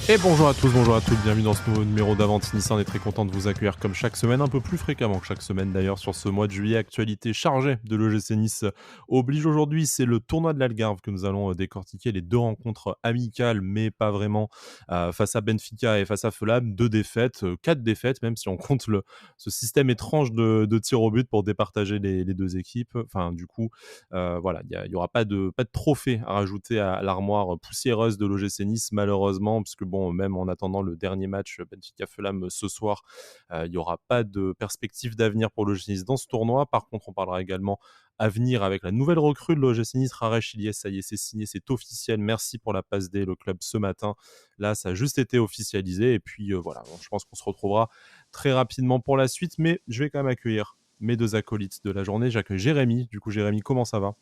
Et bonjour à tous, bonjour à toutes, bienvenue dans ce nouveau numéro d'Avanti-Nice. On est très content de vous accueillir comme chaque semaine, un peu plus fréquemment que chaque semaine d'ailleurs sur ce mois de juillet. Actualité chargée de l'OGC Nice oblige aujourd'hui, c'est le tournoi de l'Algarve que nous allons décortiquer, les deux rencontres amicales mais pas vraiment, face à Benfica et face à Fulham. Deux défaites, quatre défaites même si on compte ce système étrange de tir au but pour départager les deux équipes. Enfin du coup, voilà, il y aura pas de trophée à rajouter à l'armoire poussiéreuse de l'OGC Nice malheureusement, puisque bon, même en attendant le dernier match Benfica-Fulham ce soir, il n'y aura pas de perspective d'avenir pour l'OGC Nice dans ce tournoi. Par contre, on parlera également avenir avec la nouvelle recrue de l'OGC Nice, Raresh Ilyes. Ça y est, c'est signé, c'est officiel. Merci pour la passe D, le club, ce matin. Là, ça a juste été officialisé. Et puis voilà, bon, je pense qu'on se retrouvera très rapidement pour la suite, mais je vais quand même accueillir mes deux acolytes de la journée. J'accueille Jérémy. Du coup, Jérémy, comment ça va?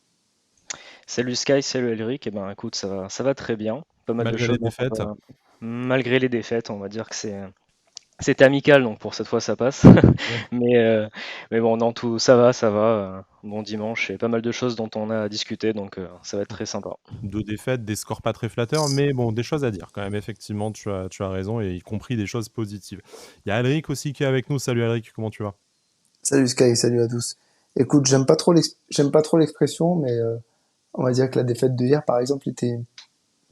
Salut Sky, salut Elric. Eh ben, écoute, ça va très bien. Pas mal de Malgré les choses dont on défaites? va, malgré les défaites, on va dire que c'est amical, donc pour cette fois ça passe. Ouais. Mais, euh, mais bon, dans tout, ça va. Bon dimanche, et pas mal de choses dont on a à discuter, donc ça va être très sympa. Deux défaites, des scores pas très flatteurs, mais bon, des choses à dire quand même. Effectivement, tu as raison, et y compris des choses positives. Il y a Alric aussi qui est avec nous. Salut Alric, comment tu vas? Salut Sky, salut à tous. Écoute, j'aime pas trop l'expression, mais on va dire que la défaite de hier, par exemple, était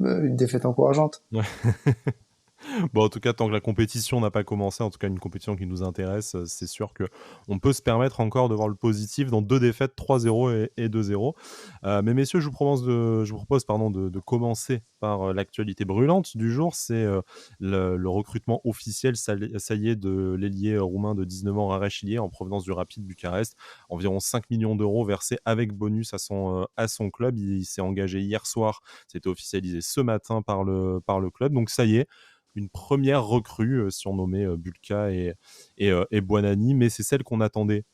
une défaite encourageante. Ouais. Bon, en tout cas, tant que la compétition n'a pas commencé, en tout cas une compétition qui nous intéresse, c'est sûr que on peut se permettre encore de voir le positif dans deux défaites, 3-0 et 2-0. Mais messieurs, je vous propose pardon, de commencer par l'actualité brûlante du jour. C'est le recrutement officiel, ça y est, de l'ailier roumain de 19 ans, Raresh Ilie, en provenance du Rapid Bucarest. Environ 5 millions d'euros versés avec bonus à son club. Il s'est engagé hier soir, c'était officialisé ce matin par le club. Donc ça y est, une première recrue, si on nommait Bulka et Buonanni, mais c'est celle qu'on attendait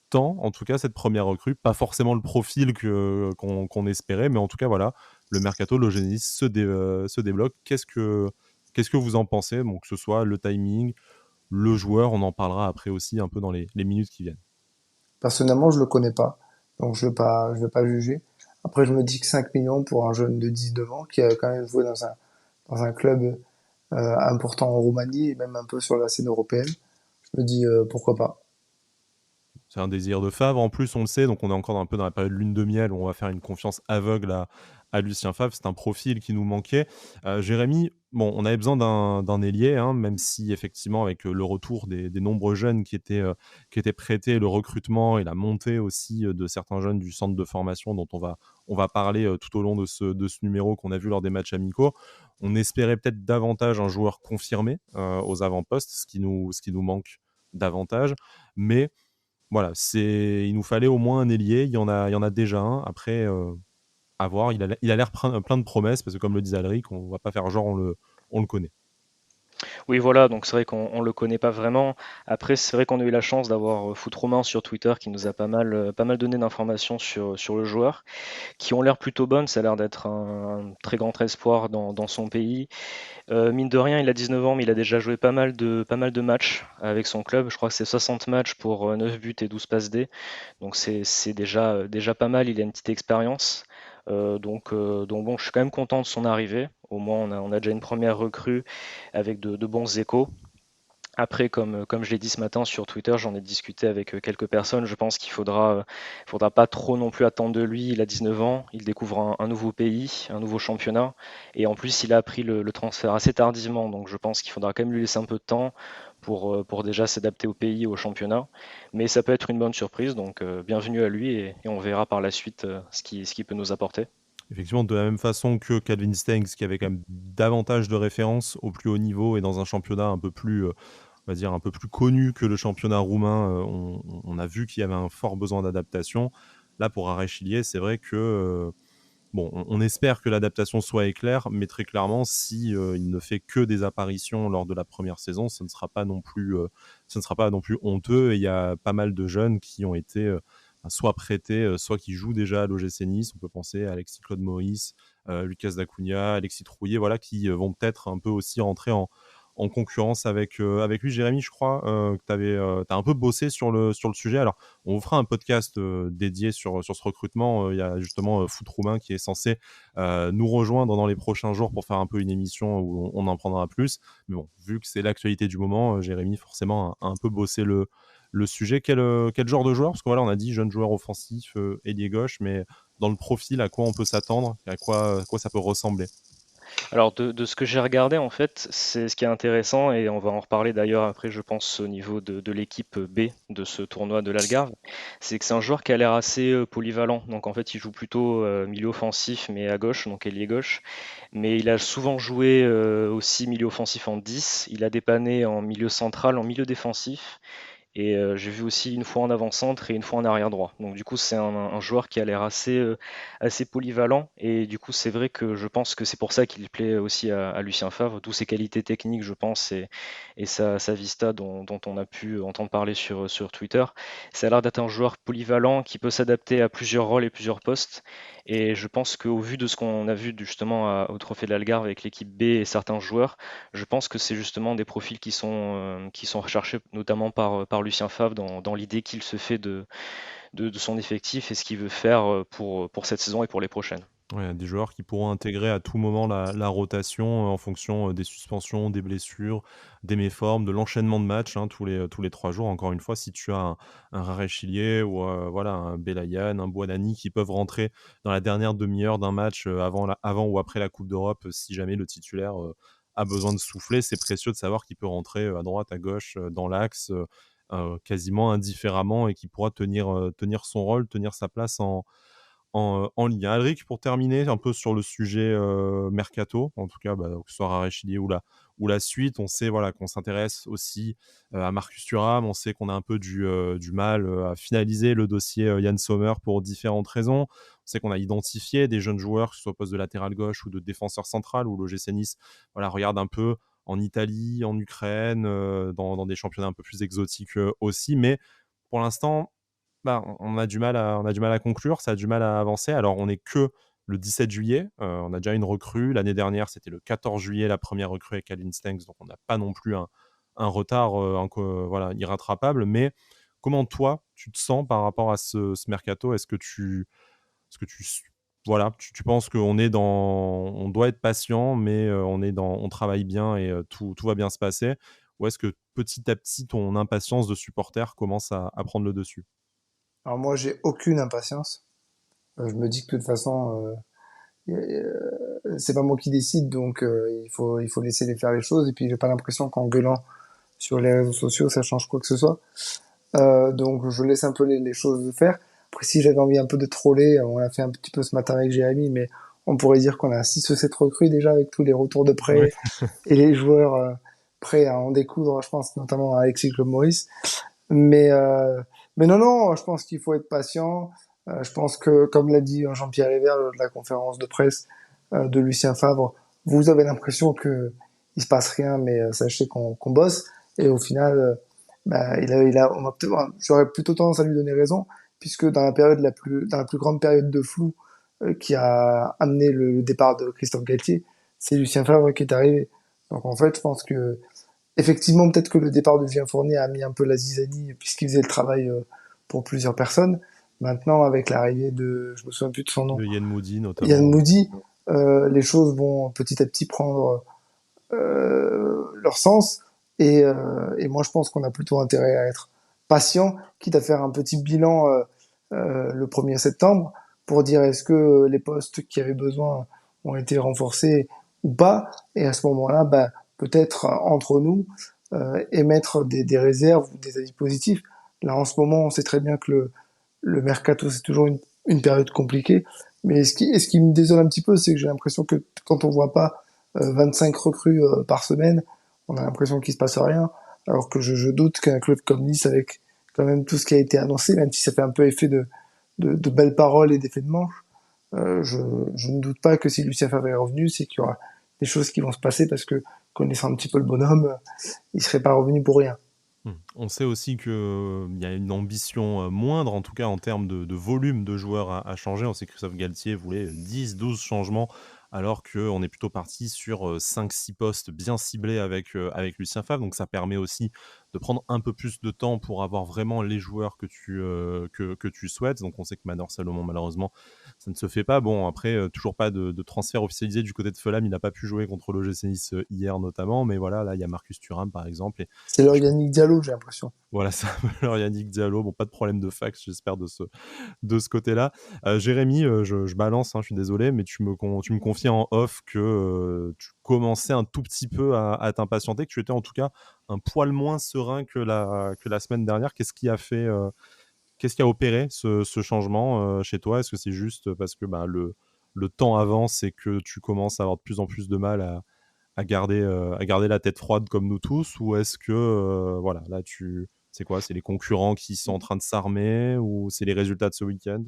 tant, en tout cas, cette première recrue. Pas forcément le profil qu'on espérait, mais en tout cas, voilà, le mercato de l'OGC Nice se débloque. Qu'est-ce que vous en pensez? Bon, que ce soit le timing, le joueur, on en parlera après aussi un peu dans les minutes qui viennent. Personnellement, je le connais pas, donc je veux pas juger. Après, je me dis que 5 millions pour un jeune de 19 ans qui a quand même joué dans un club important en Roumanie et même un peu sur la scène européenne, je me dis pourquoi pas. C'est un désir de Favre, en plus, on le sait, donc on est encore un peu dans la période lune de miel où on va faire une confiance aveugle à Lucien Favre. C'est un profil qui nous manquait. Jérémy, bon, on avait besoin d'un ailier, hein, même si effectivement, avec le retour des nombreux jeunes qui étaient prêtés, le recrutement et la montée aussi de certains jeunes du centre de formation dont on va parler tout au long de ce numéro qu'on a vu lors des matchs amicaux, on espérait peut-être davantage un joueur confirmé aux avant-postes, ce qui nous manque davantage. Mais voilà, il nous fallait au moins un ailier. Il y en a déjà un. Après, à voir. Il a l'air plein de promesses parce que, comme le disait Alric, on va pas faire genre on le connaît. Oui, voilà, donc c'est vrai qu'on le connaît pas vraiment. Après, c'est vrai qu'on a eu la chance d'avoir Foot Romain sur Twitter qui nous a pas mal donné d'informations sur le joueur, qui ont l'air plutôt bonnes. Ça a l'air d'être un très grand espoir dans son pays. Mine de rien, il a 19 ans, mais il a déjà joué pas mal de matchs avec son club. Je crois que c'est 60 matchs pour 9 buts et 12 passes D. Donc c'est déjà pas mal, il a une petite expérience. Donc bon, je suis quand même content de son arrivée. Au moins, on a déjà une première recrue avec de bons échos. Après, comme je l'ai dit ce matin sur Twitter, j'en ai discuté avec quelques personnes. Je pense qu'il faudra pas trop non plus attendre de lui. Il a 19 ans, il découvre un nouveau pays, un nouveau championnat. Et en plus, il a appris le transfert assez tardivement. Donc je pense qu'il faudra quand même lui laisser un peu de temps pour déjà s'adapter au pays, au championnat. Mais ça peut être une bonne surprise. Donc bienvenue à lui et on verra par la suite ce qu'il peut nous apporter. Effectivement, de la même façon que Calvin Stengs, qui avait quand même davantage de références au plus haut niveau et dans un championnat un peu plus, on va dire, un peu plus connu que le championnat roumain, on a vu qu'il y avait un fort besoin d'adaptation. Là, pour Arechilier, c'est vrai que bon, on espère que l'adaptation soit éclair, mais très clairement, si il ne fait que des apparitions lors de la première saison, ce ne sera pas non plus honteux. Et il y a pas mal de jeunes qui ont été soit prêtés, soit qui jouent déjà à l'OGC Nice. On peut penser à Alexis Claude Maurice, Lucas Dacunha, Alexis Trouillet, voilà, qui vont peut-être un peu aussi rentrer en concurrence avec lui. Jérémy, je crois que tu as un peu bossé sur le sujet. Alors, on vous fera un podcast dédié sur ce recrutement. Il y a justement Foot Roumain qui est censé nous rejoindre dans les prochains jours pour faire un peu une émission où on en prendra plus. Mais bon, vu que c'est l'actualité du moment, Jérémy, forcément, a un peu bossé le sujet. Quel genre de joueur? Parce que voilà, on a dit jeune joueur offensif, ailier gauche, mais dans le profil, à quoi on peut s'attendre? À quoi ça peut ressembler? Alors de ce que j'ai regardé en fait, c'est ce qui est intéressant et on va en reparler d'ailleurs après je pense au niveau de l'équipe B de ce tournoi de l'Algarve, c'est que c'est un joueur qui a l'air assez polyvalent. Donc en fait il joue plutôt milieu offensif mais à gauche, donc ailier gauche. Mais il a souvent joué aussi milieu offensif en 10, il a dépanné en milieu central, en milieu défensif. Et j'ai vu aussi une fois en avant-centre et une fois en arrière droit. Donc du coup, c'est un joueur qui a l'air assez polyvalent. Et du coup, c'est vrai que je pense que c'est pour ça qu'il plaît aussi à Lucien Favre, d'où ses qualités techniques, je pense, et sa vista dont on a pu entendre parler sur Twitter. Ça a l'air d'être un joueur polyvalent qui peut s'adapter à plusieurs rôles et plusieurs postes. Et je pense qu'au vu de ce qu'on a vu justement au Trophée de l'Algarve avec l'équipe B et certains joueurs, je pense que c'est justement des profils qui sont recherchés notamment par Lucien Favre dans l'idée qu'il se fait de son effectif et ce qu'il veut faire pour cette saison et pour les prochaines. Ouais, des joueurs qui pourront intégrer à tout moment la rotation en fonction des suspensions, des blessures, des méformes, de l'enchaînement de matchs tous les 3 jours. Encore une fois, si tu as un Raré Chilier ou voilà, un Belayan, un Buonanni qui peuvent rentrer dans la dernière demi-heure d'un match avant ou après la Coupe d'Europe, si jamais le titulaire a besoin de souffler, c'est précieux de savoir qu'il peut rentrer à droite, à gauche, dans l'axe, quasiment indifféremment et qui pourra tenir son rôle, tenir sa place en Ligue 1. Alric, pour terminer un peu sur le sujet mercato, en tout cas, que ce soit Rarechilier ou la suite, on sait voilà, qu'on s'intéresse aussi à Marcus Thuram, on sait qu'on a un peu du mal à finaliser le dossier Yann Sommer pour différentes raisons. On sait qu'on a identifié des jeunes joueurs, que ce soit au poste de latéral gauche ou de défenseur central, où l'OGC Nice voilà, regarde un peu en Italie, en Ukraine, dans des championnats un peu plus exotiques aussi. Mais pour l'instant, on a du mal à conclure, ça a du mal à avancer. Alors, on n'est que le 17 juillet. On a déjà une recrue. L'année dernière, c'était le 14 juillet, la première recrue avec Calvin Stengs. Donc, on n'a pas non plus un retard voilà, irrattrapable. Mais comment toi, tu te sens par rapport à ce mercato? Est-ce que tu voilà, tu penses on doit être patient, mais on travaille bien et tout va bien se passer? Ou est-ce que petit à petit, ton impatience de supporter commence à prendre le dessus? Alors moi, j'ai aucune impatience. Je me dis que de toute façon, c'est pas moi qui décide, donc il faut laisser les faire les choses. Et puis j'ai pas l'impression qu'en gueulant sur les réseaux sociaux, ça change quoi que ce soit. Donc je laisse un peu les choses faire. Après, si j'avais envie un peu de troller, on l'a fait un petit peu ce matin avec Jérémy, mais on pourrait dire qu'on a 6 ou 7 recrues déjà avec tous les retours de Ouais. prêt et les joueurs prêts à en découdre, je pense notamment à Alexis Claude Maurice. Mais, euh, mais non, non, je pense qu'il faut être patient. Je pense que, comme l'a dit Jean-Pierre Héver lors de la conférence de presse de Lucien Favre, vous avez l'impression que il se passe rien, mais sachez qu'on bosse. Et au final, j'aurais plutôt tendance à lui donner raison, puisque dans la plus grande période de flou qui a amené le départ de Christophe Galtier, c'est Lucien Favre qui est arrivé. Donc en fait, je pense que effectivement, peut-être que le départ de Julien Fournier a mis un peu la zizanie puisqu'il faisait le travail pour plusieurs personnes. Maintenant, avec l'arrivée je me souviens plus de son nom, De Yen Moody Yann notamment. Moody, les choses vont petit à petit prendre leur sens. Et moi, je pense qu'on a plutôt intérêt à être patient, quitte à faire un petit bilan le 1er septembre pour dire est-ce que les postes qui avaient besoin ont été renforcés ou pas. Et à ce moment-là, peut-être entre nous, émettre des réserves ou des avis positifs. Là, en ce moment, on sait très bien que le mercato, c'est toujours une période compliquée. Mais ce qui me désole un petit peu, c'est que j'ai l'impression que quand on voit pas 25 recrues par semaine, on a l'impression qu'il se passe rien. Alors que je doute qu'un club comme Nice, avec quand même tout ce qui a été annoncé, même si ça fait un peu effet de belles paroles et d'effets de manche, je ne doute pas que si Lucien Favre est revenu, c'est qu'il y aura des choses qui vont se passer parce que, connaissant un petit peu le bonhomme, il serait pas revenu pour rien. On sait aussi qu'il y a une ambition moindre, en tout cas en termes de volume de joueurs à changer. On sait que Christophe Galtier voulait 10-12 changements alors qu'on est plutôt parti sur 5-6 postes bien ciblés avec Lucien Favre. Donc ça permet aussi de prendre un peu plus de temps pour avoir vraiment les joueurs que tu souhaites. Donc on sait que Manor Salomon, malheureusement, ça ne se fait pas. Bon, après, toujours pas de transfert officialisé du côté de Fulham. Il n'a pas pu jouer contre l'OGC Nice hier notamment. Mais voilà, là, il y a Marcus Thuram, par exemple. C'est leur Yannick Diallo, j'ai l'impression. Voilà, ça leur Yannick Diallo. Bon, pas de problème de fax, j'espère, de ce côté-là. Jérémy, je balance, hein, je suis désolé, mais tu me confiais en off que tu commençais un tout petit peu à t'impatienter, que tu étais en tout cas un poil moins serein que la semaine dernière. Qu'est-ce qui a opéré ce changement chez toi? Est-ce que c'est juste parce que le temps avance et que tu commences à avoir de plus en plus de mal à garder la tête froide comme nous tous? Ou est-ce que voilà, là c'est quoi? C'est les concurrents qui sont en train de s'armer ou c'est les résultats de ce week-end?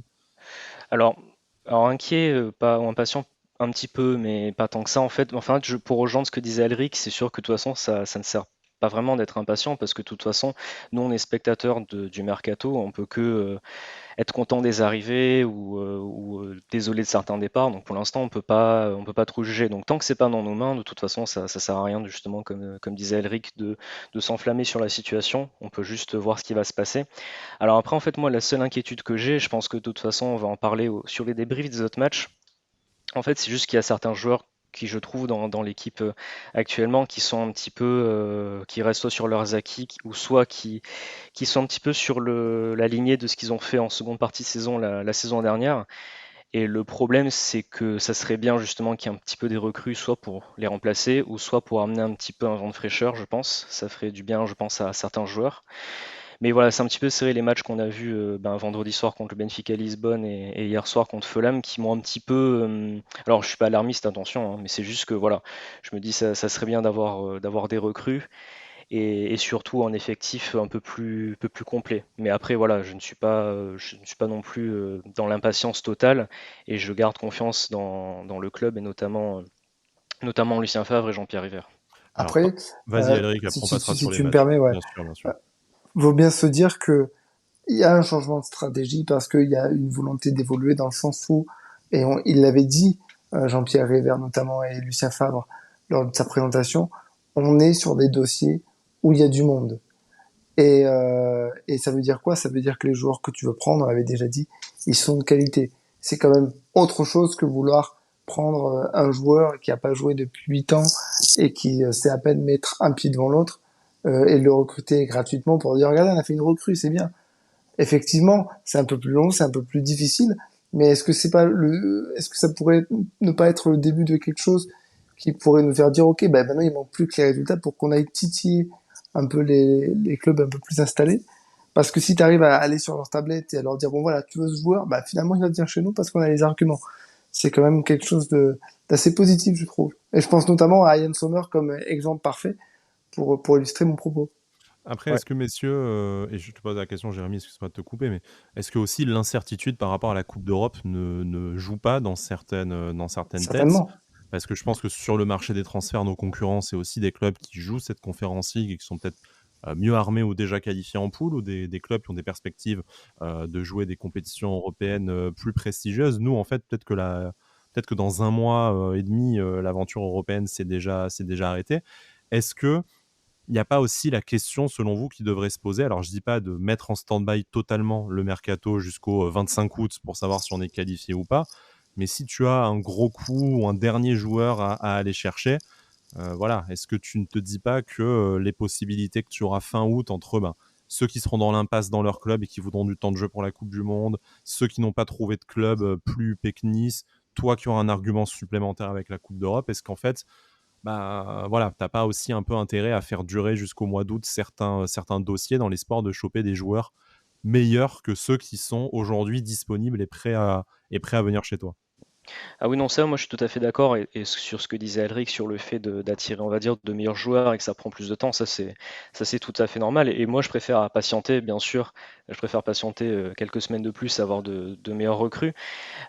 Alors, alors inquiet, pas ou impatient un petit peu, mais pas tant que ça en fait. Enfin, pour rejoindre ce que disait Alric, c'est sûr que de toute façon, ça ne sert pas vraiment d'être impatient parce que de toute façon, nous on est spectateurs du mercato, on peut que être content des arrivées ou désolé de certains départs. Donc pour l'instant, on peut pas trop juger. Donc tant que c'est pas dans nos mains, de toute façon, ça sert à rien justement, comme disait Elric, de s'enflammer sur la situation. On peut juste voir ce qui va se passer. Alors après, en fait, moi, la seule inquiétude que j'ai, je pense que de toute façon, on va en parler sur les débriefs des autres matchs. En fait, c'est juste qu'il y a certains joueurs qui, je trouve, dans l'équipe actuellement, qui sont un petit peu, qui restent soit sur leurs acquis, ou soit qui sont un petit peu sur la lignée de ce qu'ils ont fait en seconde partie de saison, la saison dernière. Et le problème, c'est que ça serait bien justement qu'il y ait un petit peu des recrues, soit pour les remplacer, ou soit pour amener un petit peu un vent de fraîcheur, je pense. Ça ferait du bien, je pense, à certains joueurs. Mais voilà, c'est un petit peu serré les matchs qu'on a vus vendredi soir contre le Benfica Lisbonne et hier soir contre Fulham qui m'ont un petit peu. Alors, je suis pas alarmiste, attention, hein, mais c'est juste que voilà, je me dis ça serait bien d'avoir des recrues et surtout un effectif un peu plus complet. Mais après, voilà, je ne suis pas non plus dans l'impatience totale et je garde confiance dans le club et notamment Lucien Favre et Jean-Pierre River. Alors, Après, vas-y, Alric, si, après on si, passera si sur les tu me matchs. permets, ouais, Bien sûr, bien sûr. euh, vaut bien se dire que il y a un changement de stratégie parce qu'il y a une volonté d'évoluer dans le sens où, et il l'avait dit, Jean-Pierre River notamment et Lucien Favre lors de sa présentation, on est sur des dossiers où il y a du monde. Et ça veut dire quoi? Ça veut dire que les joueurs que tu veux prendre, on l'avait déjà dit, ils sont de qualité. C'est quand même autre chose que vouloir prendre un joueur qui a pas joué depuis 8 ans et qui sait à peine mettre un pied devant l'autre et le recruter gratuitement pour dire regarde, on a fait une recrue, c'est bien. Effectivement, c'est un peu plus long, c'est un peu plus difficile, mais est-ce que ça pourrait ne pas être le début de quelque chose qui pourrait nous faire dire, ok, ben maintenant il manque plus que les résultats pour qu'on aille titiller un peu les clubs un peu plus installés. Parce que si tu arrives à aller sur leur tablette et à leur dire, bon voilà, tu veux ce joueur, bah finalement il va venir chez nous parce qu'on a les arguments. C'est quand même quelque chose d'assez positif, je trouve. Et je pense notamment à Ian Sommer comme exemple parfait pour illustrer mon propos. Après, Ouais. est-ce que messieurs, et je te pose la question, Jérémy, excuse-moi de te couper, mais est-ce que aussi l'incertitude par rapport à la Coupe d'Europe ne joue pas dans certaines têtes? Certainement. Parce que je pense que sur le marché des transferts, nos concurrents, c'est aussi des clubs qui jouent cette Conference League et qui sont peut-être mieux armés ou déjà qualifiés en poule, ou des clubs qui ont des perspectives de jouer des compétitions européennes plus prestigieuses. Nous, en fait, peut-être que dans un mois et demi, l'aventure européenne s'est déjà arrêtée. Est-ce que il n'y a pas aussi la question, selon vous, qui devrait se poser? Alors, je ne dis pas de mettre en stand-by totalement le mercato jusqu'au 25 août pour savoir si on est qualifié ou pas, mais si tu as un gros coup ou un dernier joueur à aller chercher, voilà, est-ce que tu ne te dis pas que les possibilités que tu auras fin août entre ceux qui seront dans l'impasse dans leur club et qui voudront du temps de jeu pour la Coupe du Monde, ceux qui n'ont pas trouvé de club plus péquenisse, toi qui auras un argument supplémentaire avec la Coupe d'Europe, est-ce qu'en fait, voilà, t'as pas aussi un peu intérêt à faire durer jusqu'au mois d'août certains dossiers dans l'espoir de choper des joueurs meilleurs que ceux qui sont aujourd'hui disponibles et prêts à venir chez toi? Ah oui, non, ça, moi je suis tout à fait d'accord. Et sur ce que disait Alric sur le fait d'attirer, on va dire, de meilleurs joueurs et que ça prend plus de temps, ça c'est tout à fait normal. Et moi je préfère patienter, bien sûr. Je préfère patienter quelques semaines de plus, avoir de meilleurs recrues.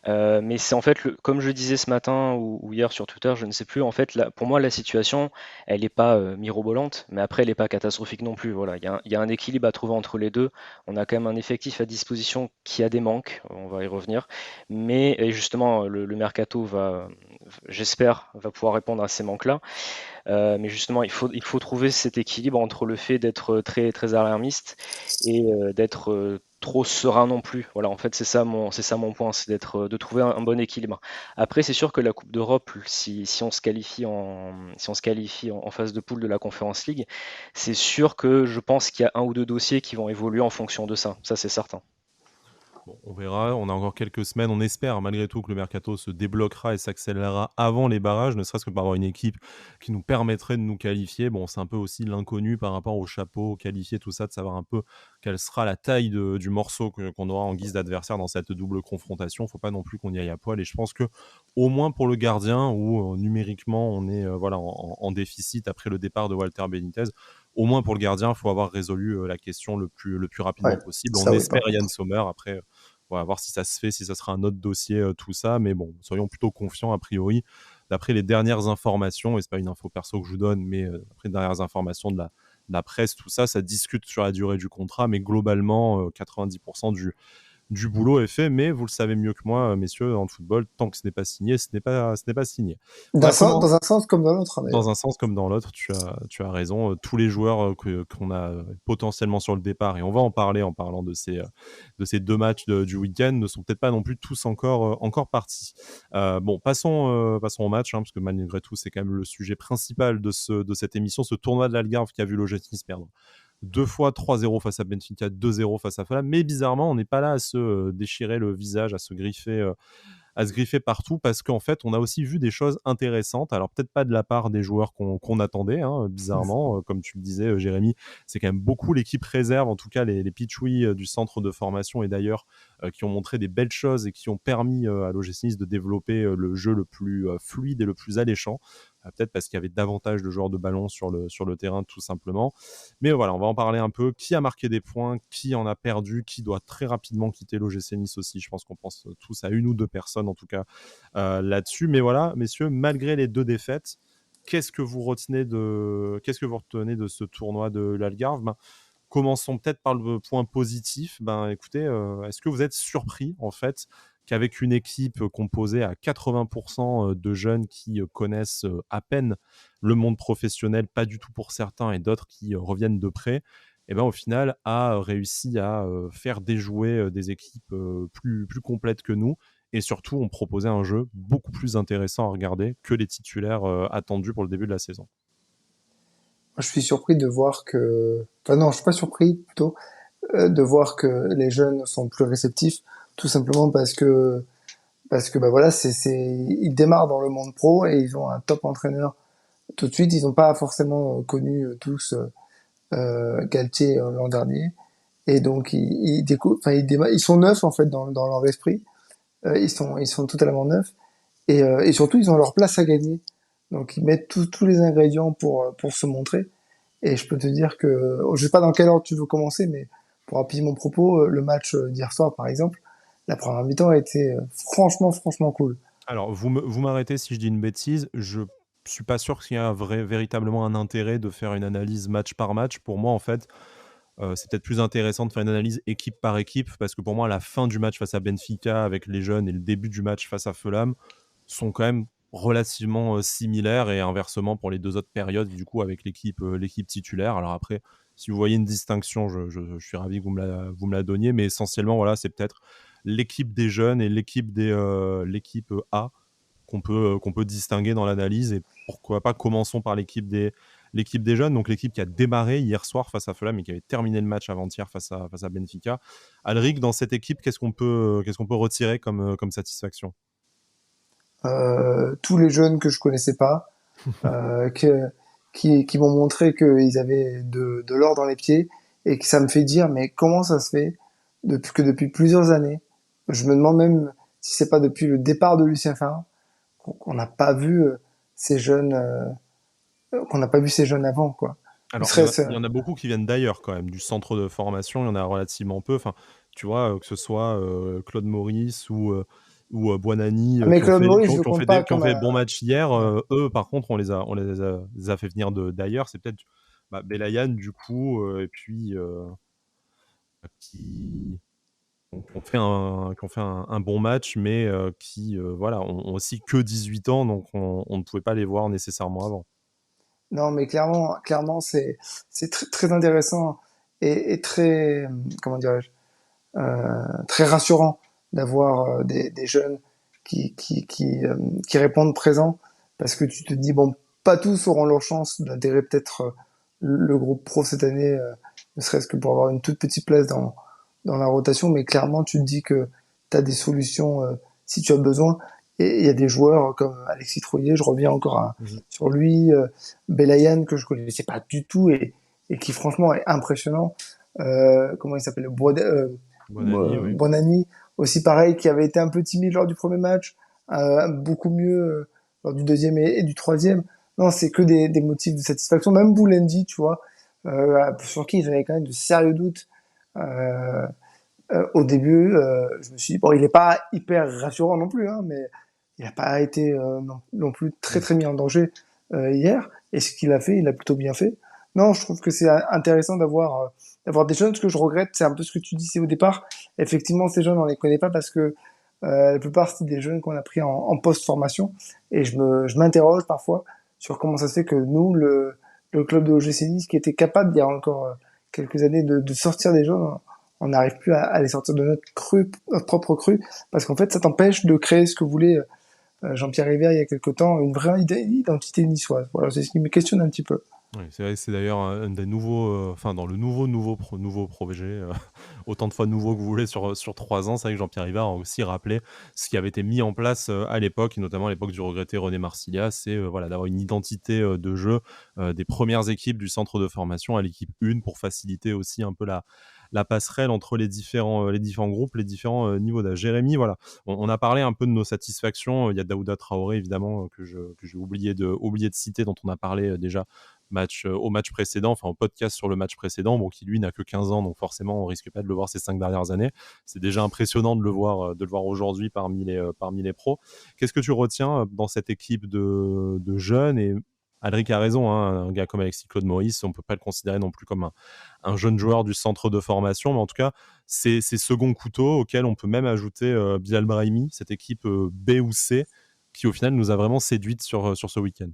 Mais c'est en fait, comme je disais ce matin ou hier sur Twitter, je ne sais plus, en fait, pour moi, la situation, elle n'est pas mirobolante, mais après, elle n'est pas catastrophique non plus. Voilà, il y a un équilibre à trouver entre les deux. On a quand même un effectif à disposition qui a des manques, on va y revenir. Mais et justement, le mercato j'espère, va pouvoir répondre à ces manques-là. Mais justement, il faut trouver cet équilibre entre le fait d'être très, très alarmiste et d'être trop serein non plus. Voilà, en fait, c'est ça mon point, c'est de trouver un bon équilibre. Après, c'est sûr que la Coupe d'Europe, si on se qualifie en phase de poule de la Conference League, c'est sûr que je pense qu'il y a un ou deux dossiers qui vont évoluer en fonction de ça. Ça, c'est certain. Bon, on verra, on a encore quelques semaines, on espère malgré tout que le mercato se débloquera et s'accélérera avant les barrages, ne serait-ce que par avoir une équipe qui nous permettrait de nous qualifier. Bon, c'est un peu aussi l'inconnu par rapport au chapeau, qualifié, tout ça, de savoir un peu quelle sera la taille du morceau qu'on aura en guise d'adversaire dans cette double confrontation. Faut pas non plus qu'on y aille à poil. Et je pense que au moins pour le gardien, où numériquement on est en déficit après le départ de Walter Benitez, au moins pour le gardien, il faut avoir résolu la question le plus rapidement Ouais, possible. On ça oui, espère par Yann contre. Sommer. Après, on va voir si ça se fait, si ça sera un autre dossier, tout ça. Mais bon, soyons plutôt confiants a priori. D'après les dernières informations, et c'est pas une info perso que je vous donne, mais après les dernières informations de la presse, tout ça, ça discute sur la durée du contrat. Mais globalement, 90% du boulot est fait. Mais vous le savez mieux que moi, messieurs, dans le football, tant que ce n'est pas signé, ce n'est pas signé. On va commencer. Dans un sens comme dans l'autre, hein, Dans d'ailleurs. un sens comme dans l'autre, tu as raison. Tous les joueurs qu'on a potentiellement sur le départ, et on va en parler en parlant de ces deux matchs du week-end, ne sont peut-être pas non plus tous encore partis. Bon, passons au match, hein, parce que malgré tout, c'est quand même le sujet principal de cette émission, ce tournoi de l'Algarve qui a vu l'OGC Nice perdre 2 fois 3-0 face à Benfica, 2-0 face à Fulham. Mais bizarrement, on n'est pas là à se déchirer le visage, à se griffer partout, parce qu'en fait, on a aussi vu des choses intéressantes. Alors, peut-être pas de la part des joueurs qu'on attendait, hein, bizarrement. Comme tu le disais, Jérémy, c'est quand même beaucoup l'équipe réserve, en tout cas les Pichouis du centre de formation et d'ailleurs, qui ont montré des belles choses et qui ont permis à l'OGC Nice de développer le jeu le plus fluide et le plus alléchant. Peut-être parce qu'il y avait davantage de joueurs de ballon sur le terrain, tout simplement. Mais voilà, on va en parler un peu. Qui a marqué des points, qui en a perdu, qui doit très rapidement quitter l'OGC Nice aussi. Je pense qu'on pense tous à une ou deux personnes, en tout cas, là-dessus. Mais voilà, messieurs, malgré les deux défaites, qu'est-ce que vous retenez de ce tournoi de l'Algarve? Commençons peut-être par le point positif. Écoutez, est-ce que vous êtes surpris, en fait, qu'avec une équipe composée à 80% de jeunes qui connaissent à peine le monde professionnel, pas du tout pour certains, et d'autres qui reviennent de près, et au final, a réussi à faire déjouer des équipes plus complètes que nous, et surtout, on proposait un jeu beaucoup plus intéressant à regarder que les titulaires attendus pour le début de la saison. Moi, je suis surpris de voir que, enfin non, je suis pas surpris plutôt de voir que les jeunes sont plus réceptifs, tout simplement parce que bah voilà, ils démarrent dans le monde pro et ils ont un top entraîneur tout de suite. Ils n'ont pas forcément connu tous Galtier l'an dernier, et donc ils découvrent, enfin ils sont neufs en fait dans leur esprit. Ils sont totalement neufs et surtout ils ont leur place à gagner. Donc ils mettent tous les ingrédients pour se montrer. Et je peux te dire que, je sais pas dans quel ordre tu veux commencer, mais pour appuyer mon propos, le match d'hier soir, par exemple, la première mi-temps a été franchement cool. Alors, vous m'arrêtez si je dis une bêtise. Je suis pas sûr qu'il y ait véritablement un intérêt de faire une analyse match par match. Pour moi, en fait, c'est peut-être plus intéressant de faire une analyse équipe par équipe, parce que pour moi, la fin du match face à Benfica avec les jeunes et le début du match face à Fulham sont quand même relativement similaires, et inversement pour les deux autres périodes, du coup, avec l'équipe titulaire. Alors après, si vous voyez une distinction, je suis ravi que vous me la donniez, mais essentiellement, voilà, c'est peut-être l'équipe des jeunes et l'équipe A qu'on peut distinguer dans l'analyse. Et pourquoi pas, commençons par l'équipe des jeunes, donc l'équipe qui a démarré hier soir face à Fulham et qui avait terminé le match avant-hier face à Benfica. Alric, dans cette équipe, qu'est-ce qu'on peut retirer comme satisfaction? Tous les jeunes que je connaissais pas, euh, que, qui m'ont montré qu'ils avaient de l'or dans les pieds, et que ça me fait dire, mais comment ça se fait que depuis plusieurs années, je me demande même si c'est pas depuis le départ de Lucien Favre, qu'on n'a pas vu ces jeunes, qu'on n'a pas vu ces jeunes avant, quoi. Ne Alors, serait-ce, il y en a beaucoup qui viennent d'ailleurs quand même, du centre de formation, il y en a relativement peu. Enfin, tu vois, que ce soit Claude Maurice ou Buonanni, mais Claude Maurice, je le compte pas qui ont comme fait un, des bons matchs hier. ouais. Eux, par contre, les a fait venir d'ailleurs. C'est peut-être Belayan, du coup, et puis qui... qui ont fait un bon match, mais qui voilà, ont aussi que 18 ans, donc on ne pouvait pas les voir nécessairement avant. Non, mais clairement, c'est très intéressant et très, comment dirais-je, très rassurant d'avoir des jeunes qui, qui, qui, euh, qui répondent présents parce que tu te dis, bon, pas tous auront leur chance d'intégrer peut-être le groupe pro cette année, ne serait-ce que pour avoir une toute petite place dans la rotation, mais clairement, tu te dis que tu as des solutions si tu as besoin. Et il y a des joueurs comme Alexis Troyer, je reviens encore Mhm. sur lui, Belayan que je connaissais pas du tout et qui franchement est impressionnant. Comment il s'appelle, Bonani, oui. Bonani, aussi pareil, qui avait été un peu timide lors du premier match, beaucoup mieux lors du deuxième et du troisième. Non, c'est que des motifs de satisfaction. Même Boulendi, tu vois, sur qui j'avais quand même de sérieux doutes. Euh, Au début, je me suis dit, bon, il n'est pas hyper rassurant non plus, hein, mais il n'a pas été non plus très Mm. très mis en danger hier. Et ce qu'il a fait, il a plutôt bien fait. Non, je trouve que c'est intéressant d'avoir des jeunes. Ce que je regrette, c'est un peu ce que tu disais au départ. Effectivement, ces jeunes, on les connaît pas parce que la plupart, c'est des jeunes qu'on a pris en post-formation. Et je m'interroge parfois sur comment ça se fait que nous, le club de l'OGC Nice, qui était capable, il y a encore quelques années, de sortir des jeunes, on n'arrive plus à les sortir de notre propre cru, parce qu'en fait, ça t'empêche de créer ce que voulait Jean-Pierre Rivière il y a quelque temps, une vraie identité niçoise. Voilà, c'est ce qui me questionne un petit peu. Oui, c'est vrai, c'est d'ailleurs un des nouveaux, enfin dans le nouveau projet, autant de fois nouveau que vous voulez sur 3 ans. C'est vrai que Jean-Pierre Rivard a aussi rappelé ce qui avait été mis en place à l'époque, et notamment à l'époque du regretté René Marcilia, c'est voilà, d'avoir une identité de jeu des premières équipes du centre de formation à l'équipe 1 pour faciliter aussi un peu la passerelle entre les différents groupes, les différents niveaux d'âge. Jérémy, voilà, on a parlé un peu de nos satisfactions. Il y a Daouda Traoré, évidemment, que j'ai oublié de citer, dont on a parlé déjà au match précédent, enfin au podcast sur le match précédent, bon, qui lui n'a que 15 ans, donc forcément on risque pas de le voir ces 5 dernières années. C'est déjà impressionnant de le voir aujourd'hui parmi les pros. Qu'est-ce que tu retiens dans cette équipe de jeunes? Et Alric a raison, hein, un gars comme Alexis Claude Maurice, on peut pas le considérer non plus comme un jeune joueur du centre de formation, mais en tout cas, c'est second couteau auquel on peut même ajouter Bilal Brahimi, cette équipe B ou C, qui au final nous a vraiment séduite sur ce week-end.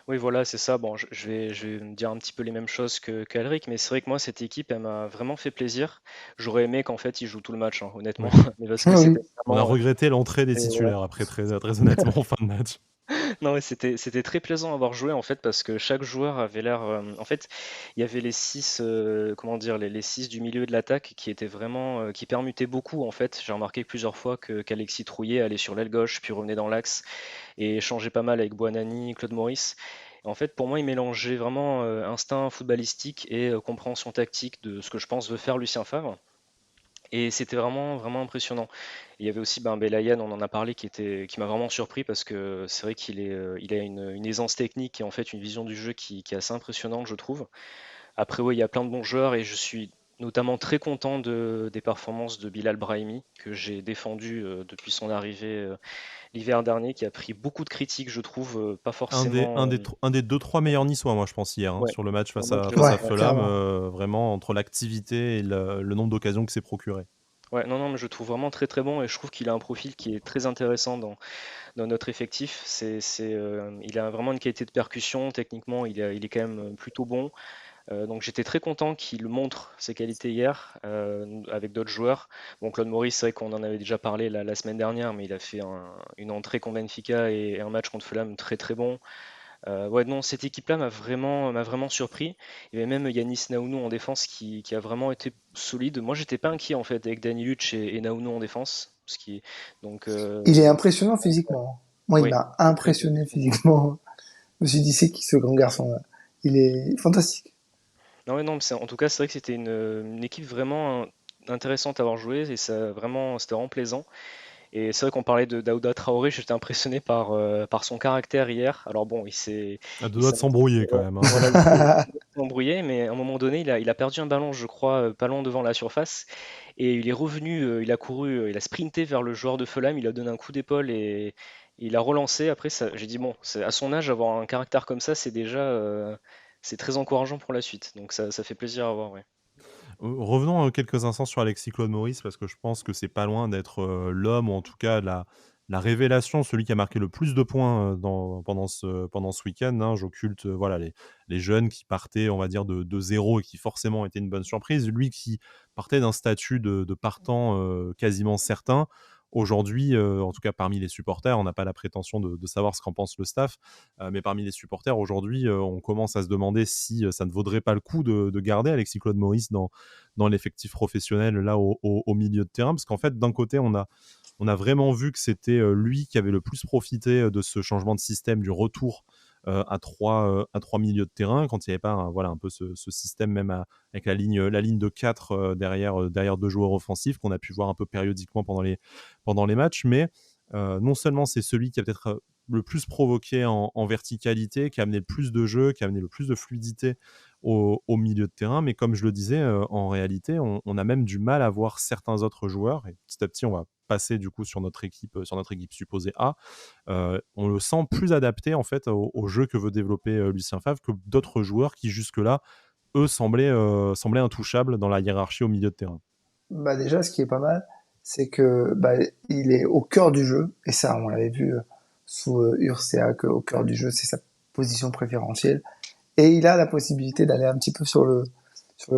Oui, voilà, c'est ça. Bon, je vais me dire un petit peu les mêmes choses qu'Alric, mais c'est vrai que moi, cette équipe, elle m'a vraiment fait plaisir. J'aurais aimé qu'en fait, ils jouent tout le match, hein, honnêtement, Ouais. mais parce que Oui, c'était On a vraiment. regretté l'entrée des Ouais. titulaires après, très honnêtement, en fin de match. Non, ouais, c'était très plaisant à avoir joué en fait parce que chaque joueur avait l'air. En fait, il y avait les six, comment dire, les six du milieu de l'attaque qui étaient vraiment, qui permutaient beaucoup en fait. J'ai remarqué plusieurs fois qu'Alexis Trouillet allait sur l'aile gauche puis revenait dans l'axe et échangeait pas mal avec Boanani, Claude Maurice. Et en fait, pour moi, il mélangeait vraiment instinct footballistique et compréhension tactique de ce que je pense veut faire Lucien Favre. Et c'était vraiment impressionnant. Il y avait aussi Belayan, on en a parlé, qui m'a vraiment surpris parce que c'est vrai il a une aisance technique et en fait une vision du jeu qui est assez impressionnante, je trouve. Après, oui, il y a plein de bons joueurs et je suis notamment très content des performances de Bilal Brahimi, que j'ai défendu depuis son arrivée l'hiver dernier, qui a pris beaucoup de critiques, je trouve, pas forcément. Un des 2-3 meilleurs Niçois, moi, je pense, hier, hein, Ouais, sur le match moi, je le face à ouais, trouve. Fulham, clairement. vraiment, entre l'activité et le nombre d'occasions que s'est procuré. Ouais, non, non, mais je le trouve vraiment très très bon et je trouve qu'il a un profil qui est très intéressant dans notre effectif. Il a vraiment une qualité de percussion, techniquement il est quand même plutôt bon. Donc j'étais très content qu'il montre ses qualités hier avec d'autres joueurs. Bon, Claude Maurice, c'est vrai qu'on en avait déjà parlé la semaine dernière, mais il a fait une entrée contre Benfica et un match contre Fulham très très bon. Ouais, non, cette équipe-là m'a vraiment surpris. Il y avait même Yanis Naounou en défense qui a vraiment été solide. Moi, j'étais pas inquiet en fait avec Dani Luch et Naounou en défense. Donc, Il est impressionnant physiquement. Moi, il oui, m'a très très très impressionné impressionnant. physiquement. Je me suis dit, c'est qui ce grand garçon-là? Il est fantastique. Non, ouais, non, mais en tout cas, c'est vrai que c'était une équipe vraiment intéressante à avoir joué et c'était vraiment plaisant. Et c'est vrai qu'on parlait de Daouda Traoré, j'étais impressionné par son caractère hier. Alors bon, À deux il doigts s'est de un petit peu, s'embrouiller, quand même, hein. voilà, il s'est embrouillé, mais à un moment donné, il a perdu un ballon, je crois, pas loin devant la surface. Et il est revenu, il a couru, il a sprinté vers le joueur de Fulham, il a donné un coup d'épaule et il a relancé. Après, j'ai dit, bon, à son âge, avoir un caractère comme ça, c'est déjà, c'est très encourageant pour la suite. Donc ça fait plaisir à voir, ouais. Revenons, quelques instants sur Alexis Claude Maurice parce que je pense que c'est pas loin d'être, l'homme ou en tout cas la révélation, celui qui a marqué le plus de points, pendant ce week-end, hein. J'occulte, voilà les jeunes qui partaient, on va dire de 0 et qui forcément étaient une bonne surprise. Lui qui partait d'un statut de partant, quasiment certain. Aujourd'hui, en tout cas parmi les supporters, on n'a pas la prétention de savoir ce qu'en pense le staff, mais parmi les supporters aujourd'hui, on commence à se demander si, ça ne vaudrait pas le coup de garder Alexis Claude Maurice dans l'effectif professionnel là au milieu de terrain. Parce qu'en fait, d'un côté, on a vraiment vu que c'était lui qui avait le plus profité de ce changement de système, du retour à trois milieux de terrain, quand il n'y avait pas voilà, un peu ce système même avec la ligne de 4 derrière deux joueurs offensifs qu'on a pu voir un peu périodiquement pendant les matchs. Mais non seulement c'est celui qui a peut-être le plus provoqué en verticalité, qui a amené le plus de jeu, qui a amené le plus de fluidité au milieu de terrain, mais comme je le disais, en réalité, on a même du mal à voir certains autres joueurs, et petit à petit, on va passer du coup sur notre équipe supposée A. On le sent plus adapté en fait au jeu que veut développer Lucien Favre que d'autres joueurs qui jusque-là, eux, semblaient intouchables dans la hiérarchie au milieu de terrain. Bah déjà, ce qui est pas mal, c'est que bah, il est au cœur du jeu, et ça, on l'avait vu sous Urcea, que au cœur du jeu, c'est sa position préférentielle, et il a la possibilité d'aller un petit peu sur le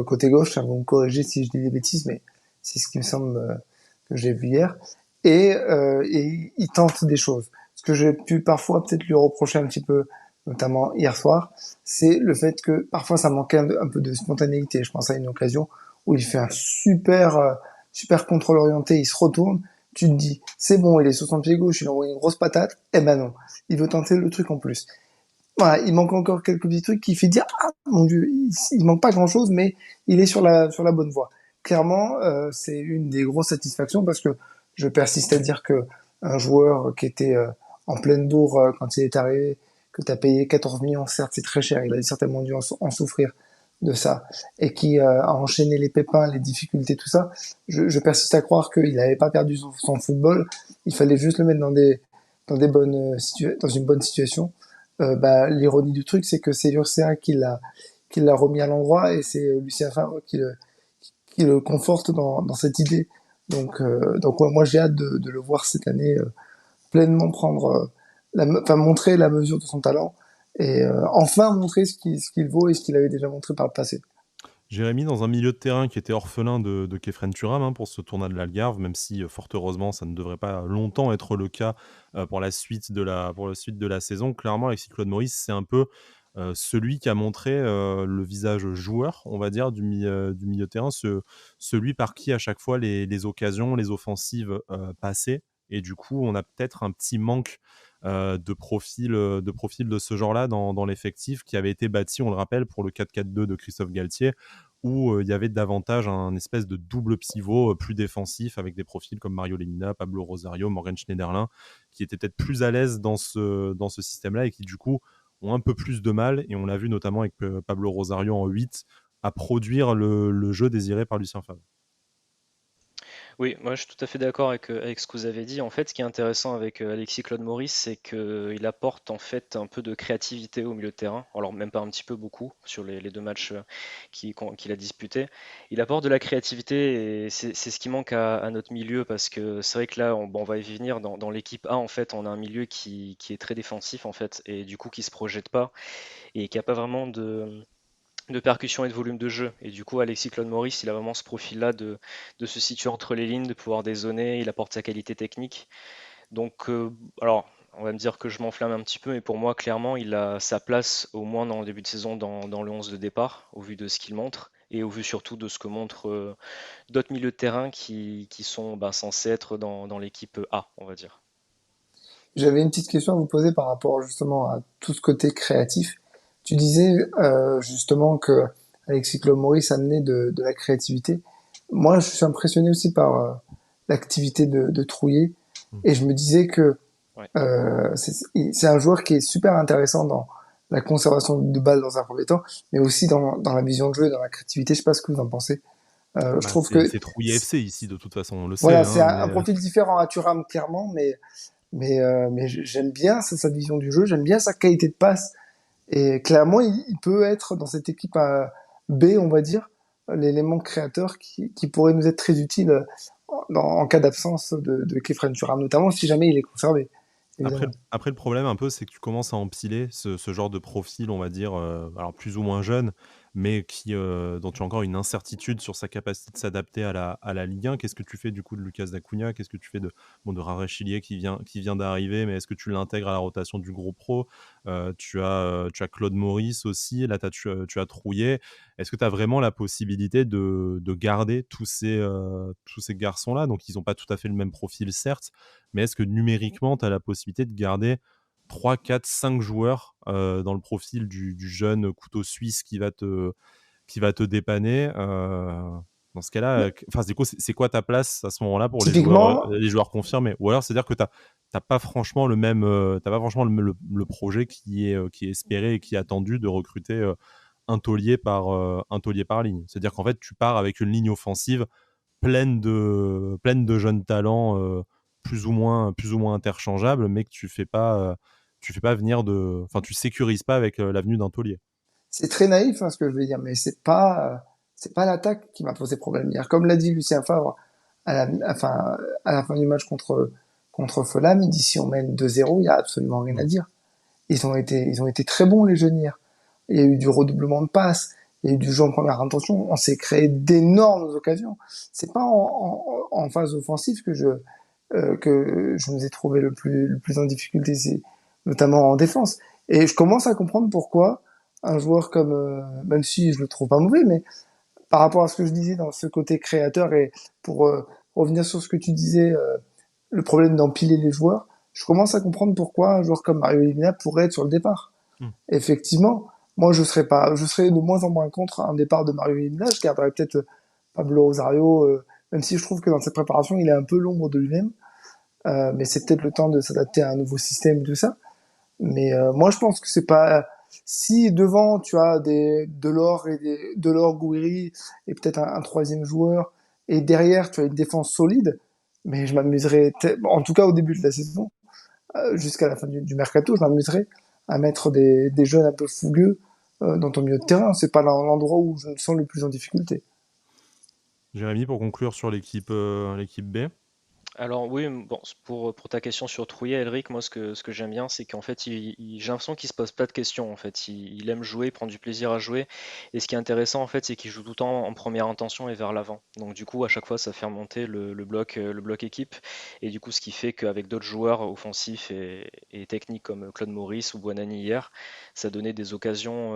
côté gauche. Vous me corrigez si je dis des bêtises, mais c'est ce qui me semble que j'ai vu hier, et il tente des choses. Ce que j'ai pu parfois peut-être lui reprocher un petit peu, notamment hier soir, c'est le fait que parfois ça manquait un peu de spontanéité. Je pense à une occasion où il fait un super contrôle orienté, il se retourne, tu te dis, c'est bon, il est sur son pied gauche, il envoie une grosse patate, eh ben non, il veut tenter le truc en plus. Voilà, il manque encore quelques petits trucs qui fait dire, ah mon dieu, il manque pas grand chose, mais il est sur la bonne voie. Clairement, c'est une des grosses satisfactions, parce que je persiste à dire que un joueur qui était en pleine bourre quand il est arrivé, que tu as payé 14 millions, certes c'est très cher, il a certainement dû en souffrir de ça, et qui a enchaîné les pépins, les difficultés, tout ça, je persiste à croire qu'il n'avait pas perdu son football, il fallait juste le mettre dans une bonne situation. Bah, l'ironie du truc, c'est que c'est Urcea qui l'a remis à l'endroit, et c'est Lucien Favre qui le conforte dans cette idée. Donc ouais, moi j'ai hâte de le voir cette année pleinement prendre, enfin montrer la mesure de son talent, et enfin montrer ce qu'il vaut et ce qu'il avait déjà montré par le passé. Jérémy, dans un milieu de terrain qui était orphelin de Kefren Turam, hein, pour ce tournoi de l'Algarve, même si fort heureusement ça ne devrait pas longtemps être le cas pour la suite de la saison. Clairement, Alexis Claude Maurice, c'est un peu celui qui a montré le visage joueur, on va dire, du milieu de terrain, celui par qui à chaque fois les occasions, les offensives passaient. Et du coup, on a peut-être un petit manque de profil de ce genre-là dans l'effectif qui avait été bâti, on le rappelle, pour le 4-4-2 de Christophe Galtier, où il y avait davantage un espèce de double pivot plus défensif avec des profils comme Mario Lemina, Pablo Rosario, Morgan Schneiderlin, qui étaient peut-être plus à l'aise dans ce système-là et qui du coup ont un peu plus de mal, et on l'a vu notamment avec Pablo Rosario en 8, à produire le jeu désiré par Lucien Favre. Oui, moi je suis tout à fait d'accord avec ce que vous avez dit. En fait, ce qui est intéressant avec Alexis Claude Maurice, c'est qu'il apporte en fait un peu de créativité au milieu de terrain. Alors même pas un petit peu, beaucoup sur les deux matchs qu'il a disputés. Il apporte de la créativité, et c'est ce qui manque à notre milieu, parce que c'est vrai que là, bon, on va y venir dans l'équipe A. En fait, on a un milieu qui est très défensif en fait, et du coup qui se projette pas et qui a pas vraiment de percussion et de volume de jeu. Et du coup, Alexis Claude Maurice, il a vraiment ce profil-là de se situer entre les lignes, de pouvoir dézonner, il apporte sa qualité technique. Donc, alors, on va me dire que je m'enflamme un petit peu, mais pour moi, clairement, il a sa place, au moins dans le début de saison, dans le 11 de départ, au vu de ce qu'il montre, et au vu surtout de ce que montrent d'autres milieux de terrain qui sont censés être dans l'équipe A, on va dire. J'avais une petite question à vous poser par rapport justement à tout ce côté créatif. Tu disais justement que Alexis Claude Maurice amenait de la créativité. Moi, je suis impressionné aussi par l'activité de Trouillet, Mm. et je me disais que Ouais. c'est un joueur qui est super intéressant dans la conservation de balles dans un premier temps, mais aussi dans la vision de jeu, dans la créativité. Je sais pas ce que vous en pensez. Je Bah, trouve c'est que c'est Trouillet FC ici, de toute façon, on le sait, voilà, c'est hein, un mais profil différent à Thuram clairement, mais j'aime bien sa vision du jeu, j'aime bien sa qualité de passe, et clairement il peut être dans cette équipe B, on va dire, l'élément créateur qui pourrait nous être très utile en cas d'absence de Kefren Turam, notamment si jamais il est conservé, Après, évidemment. après, le problème un peu, c'est que tu commences à empiler ce genre de profil, on va dire, alors plus ou moins jeune, mais dont tu as encore une incertitude sur sa capacité de s'adapter à la Ligue 1. Qu'est-ce que tu fais du coup de Lucas Dacunia? Qu'est-ce que tu fais de Rare Chilier qui vient d'arriver, mais est-ce que tu l'intègres à la rotation du gros pro? Tu as Claude Maurice aussi, là tu as Trouillet. Est-ce que tu as vraiment la possibilité de garder tous ces garçons-là? Donc ils n'ont pas tout à fait le même profil, certes, mais est-ce que numériquement, tu as la possibilité de garder 3, 4, 5 joueurs dans le profil du jeune couteau suisse qui va te dépanner dans ce cas-là, enfin, c'est quoi ta place à ce moment-là pour Typiquement, les joueurs confirmés? Ou alors, c'est-à-dire que tu n'as pas franchement le même, t'as pas franchement le projet qui est espéré et qui est attendu de recruter un taulier par ligne. C'est-à-dire qu'en fait, tu pars avec une ligne offensive pleine de jeunes talents plus ou moins interchangeables, mais que tu fais pas venir enfin, tu sécurises pas avec l'avenue d'un taulier. c'est très naïf ce que je veux dire, mais c'est pas l'attaque qui m'a posé problème hier. Comme l'a dit Lucien Favre à la fin du match contre Fulham, il dit si on mène 2-0, il y a absolument rien à dire. Ils ont été très bons les jeunes hier. Il y a eu du redoublement de passes, il y a eu du jeu en première intention, on s'est créé d'énormes occasions. C'est pas en phase offensive que je nous ai trouvé le plus en difficulté, c'est notamment en défense. Et je commence à comprendre pourquoi un joueur comme, même si je le trouve pas mauvais, mais par rapport à ce que je disais dans ce côté créateur et pour revenir sur ce que tu disais, le problème d'empiler les joueurs, je commence à comprendre pourquoi un joueur comme Mario Lemina pourrait être sur le départ. Mm. Effectivement, moi je serais de moins en moins contre un départ de Mario Lemina, je garderais peut-être Pablo Rosario, même si je trouve que dans cette préparation il est un peu l'ombre de lui-même, mais c'est peut-être le temps de s'adapter à un nouveau système et tout ça. Mais moi, je pense que c'est pas. Si devant tu as des Delors et Delors, Gouiri et peut-être un troisième joueur, et derrière tu as une défense solide, mais je m'amuserais, en tout cas au début de la saison, jusqu'à la fin du mercato, je m'amuserais à mettre des jeunes un peu fougueux dans ton milieu de terrain. C'est pas l'endroit où je me sens le plus en difficulté. Jérémy, pour conclure sur l'équipe B. Alors oui, bon, pour ta question sur Trouillet, Elric, moi ce que j'aime bien, c'est qu'en fait, j'ai l'impression qu'il se pose pas de questions. En fait, il aime jouer, il prend du plaisir à jouer. Et ce qui est intéressant, en fait, c'est qu'il joue tout le temps en première intention et vers l'avant. Donc du coup, à chaque fois, ça fait remonter le bloc équipe. Et du coup, ce qui fait qu'avec d'autres joueurs offensifs et techniques comme Claude Maurice ou Buonanni hier, ça donnait des occasions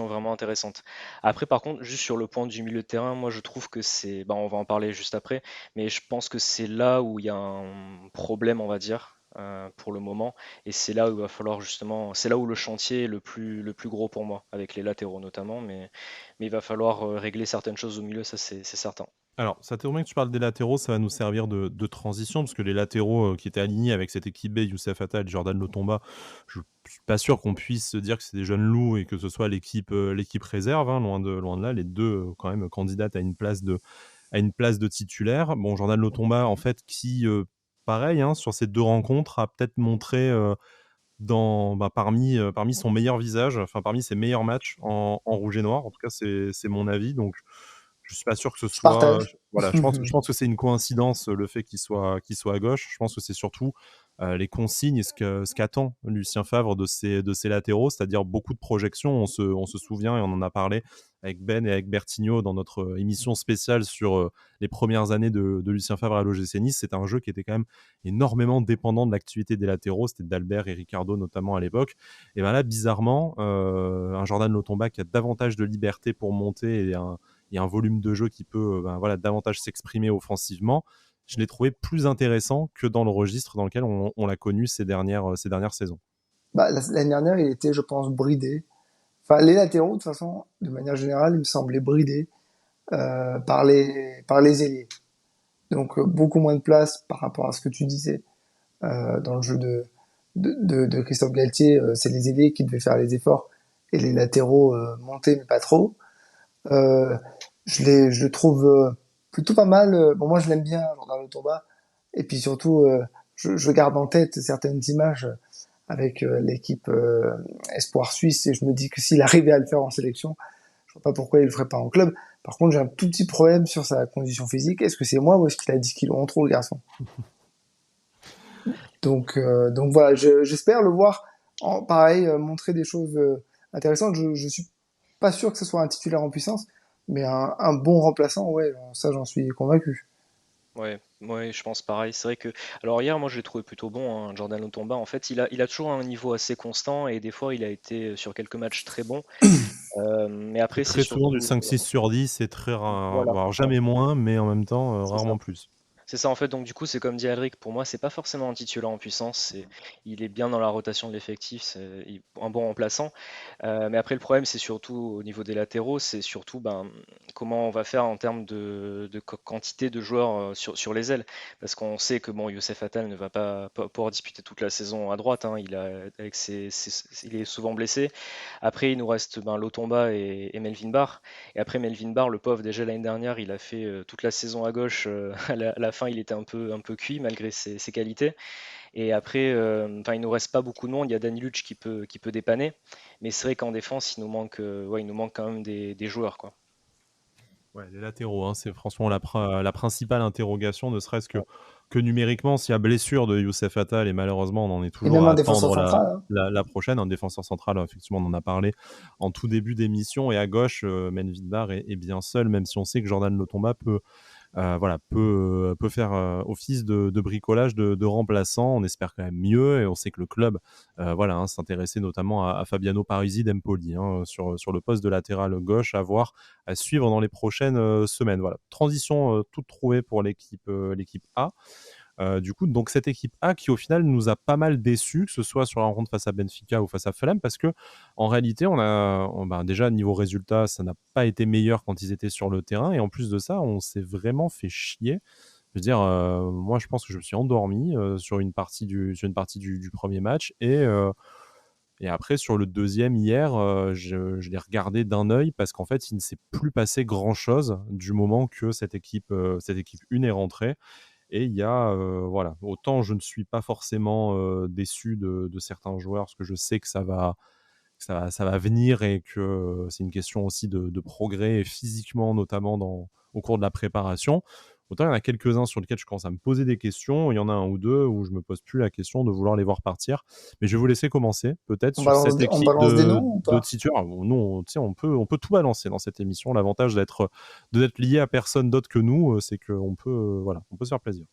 vraiment intéressantes. Après, par contre, juste sur le point du milieu de terrain, moi je trouve que c'est, bah, on va en parler juste après. Mais je pense que c'est là où il y a un problème, on va dire, pour le moment. Et c'est là où il va falloir justement, c'est là où le chantier est le plus gros pour moi, avec les latéraux notamment. Mais il va falloir régler certaines choses au milieu, ça c'est certain. Alors, ça tombe bien que tu parles des latéraux, ça va nous servir de transition, parce que les latéraux qui étaient alignés avec cette équipe B, Youssef Attal, Jordan Lotomba, je suis pas sûr qu'on puisse se dire que c'est des jeunes loups et que ce soit l'équipe réserve, hein, loin de là, les deux quand même candidates à une place de titulaire. Bon, Jordan Lotomba, en fait, pareil, hein, sur ces deux rencontres, a peut-être montré parmi son meilleur visage, enfin parmi ses meilleurs matchs en rouge et noir. En tout cas, c'est mon avis. Donc, je suis pas sûr que ce Je soit. partage. Voilà, je pense que c'est une coïncidence le fait qu'il soit à gauche. Je pense que c'est surtout les consignes et ce qu'attend Lucien Favre de ses latéraux, c'est-à-dire beaucoup de projections. On se souvient et on en a parlé avec Ben et avec Bertigno dans notre émission spéciale sur les premières années de Lucien Favre à l'OGC Nice. C'était un jeu qui était quand même énormément dépendant de l'activité des latéraux. C'était d'Albert et Ricardo notamment à l'époque. Et ben là, bizarrement, un Jordan Lotomba qui a davantage de liberté pour monter et un volume de jeu qui peut davantage s'exprimer offensivement, je l'ai trouvé plus intéressant que dans le registre dans lequel on l'a connu ces dernières saisons. Bah, l'année dernière, il était, je pense, bridé. Enfin, les latéraux, de toute façon, de manière générale, il me semblait bridés par les ailiers. Donc beaucoup moins de place par rapport à ce que tu disais dans le jeu de Christophe Galtier. C'est les ailiers qui devaient faire les efforts et les latéraux monter, mais pas trop. Euh, je le trouve plutôt pas mal. Bon, moi, je l'aime bien, Jordan Lotomba. Et puis surtout, je garde en tête certaines images avec l'équipe Espoir Suisse et je me dis que s'il arrivait à le faire en sélection, vois pas pourquoi il le ferait pas en club. Par contre, j'ai un tout petit problème sur sa condition physique. Est-ce que c'est moi ou est-ce qu'il a 10 kilos en trop, le garçon? Donc voilà, j'espère le voir pareil, montrer des choses intéressantes. Je suis pas sûr que ce soit un titulaire en puissance, mais un bon remplaçant, ouais, ça j'en suis convaincu. Ouais, ouais, je pense pareil. C'est vrai que, alors hier, moi, je l'ai trouvé plutôt bon, hein, Jordan Lotomba. En fait, il a toujours un niveau assez constant et des fois, il a été sur quelques matchs très bon. Mais C'est après, c'est très souvent du surtout, 5-6 sur 10 et très rare, voilà, voire jamais moins, mais en même temps, c'est ça. rarement plus. C'est ça en fait, donc du coup c'est comme dit Alric, pour moi c'est pas forcément un titulaire en puissance, il est bien dans la rotation de l'effectif, c'est un bon remplaçant. Mais après le problème c'est surtout au niveau des latéraux, c'est surtout comment on va faire en termes de quantité de joueurs sur les ailes. Parce qu'on sait que bon, Youssef Attal ne va pas pouvoir disputer toute la saison à droite, hein, il est souvent blessé. Après il nous reste Lotomba et Melvin Barr. Et après Melvin Barr, le pauvre, déjà l'année dernière, il a fait toute la saison à gauche. À la fin, il était un peu cuit malgré ses qualités. Et après, il nous reste pas beaucoup de monde. Il y a Danny Luch qui peut dépanner. Mais c'est vrai qu'en défense, il nous manque quand même des joueurs, quoi. Ouais, les latéraux, hein, c'est franchement la principale interrogation, ne serait-ce Ouais. que numériquement, s'il y a blessure de Youssef Attal, et malheureusement, on en est Et toujours même à un défenseur attendre central, hein. la prochaine. Un défenseur central, effectivement, on en a parlé en tout début d'émission. Et à gauche, Menville Barr est bien seul, même si on sait que Jordan Lotomba voilà, peut faire office de bricolage de remplaçant. On espère quand même mieux et on sait que le club voilà, hein, s'intéressait notamment à Fabiano Parisi d'Empoli hein, sur le poste de latéral gauche à voir, à suivre dans les prochaines semaines. Voilà. Transition toute trouvée pour l'équipe A. Du coup, donc cette équipe A qui au final nous a pas mal déçus, que ce soit sur la rencontre face à Benfica ou face à Fulham, parce que en réalité, déjà niveau résultat, ça n'a pas été meilleur quand ils étaient sur le terrain, et en plus de ça, on s'est vraiment fait chier. Je veux dire, moi, je pense que je me suis endormi sur une partie du premier match, et après sur le deuxième hier, je l'ai regardé d'un œil parce qu'en fait, il ne s'est plus passé grand chose du moment que cette équipe 1 est rentrée. Et il y a, voilà, autant je ne suis pas forcément déçu de certains joueurs, parce que je sais que ça va venir et que c'est une question aussi de progrès physiquement, notamment au cours de la préparation. Autant il y en a quelques-uns sur lesquels je commence à me poser des questions, il y en a un ou deux où je me pose plus la question de vouloir les voir partir. Mais je vais vous laisser commencer, peut-être sur cette On équipe balance des noms ou de pas? titulaires. Nous, tu sais, on peut tout balancer dans cette émission. L'avantage d'être lié à personne d'autre que nous, c'est qu'on peut, voilà, on peut se faire plaisir.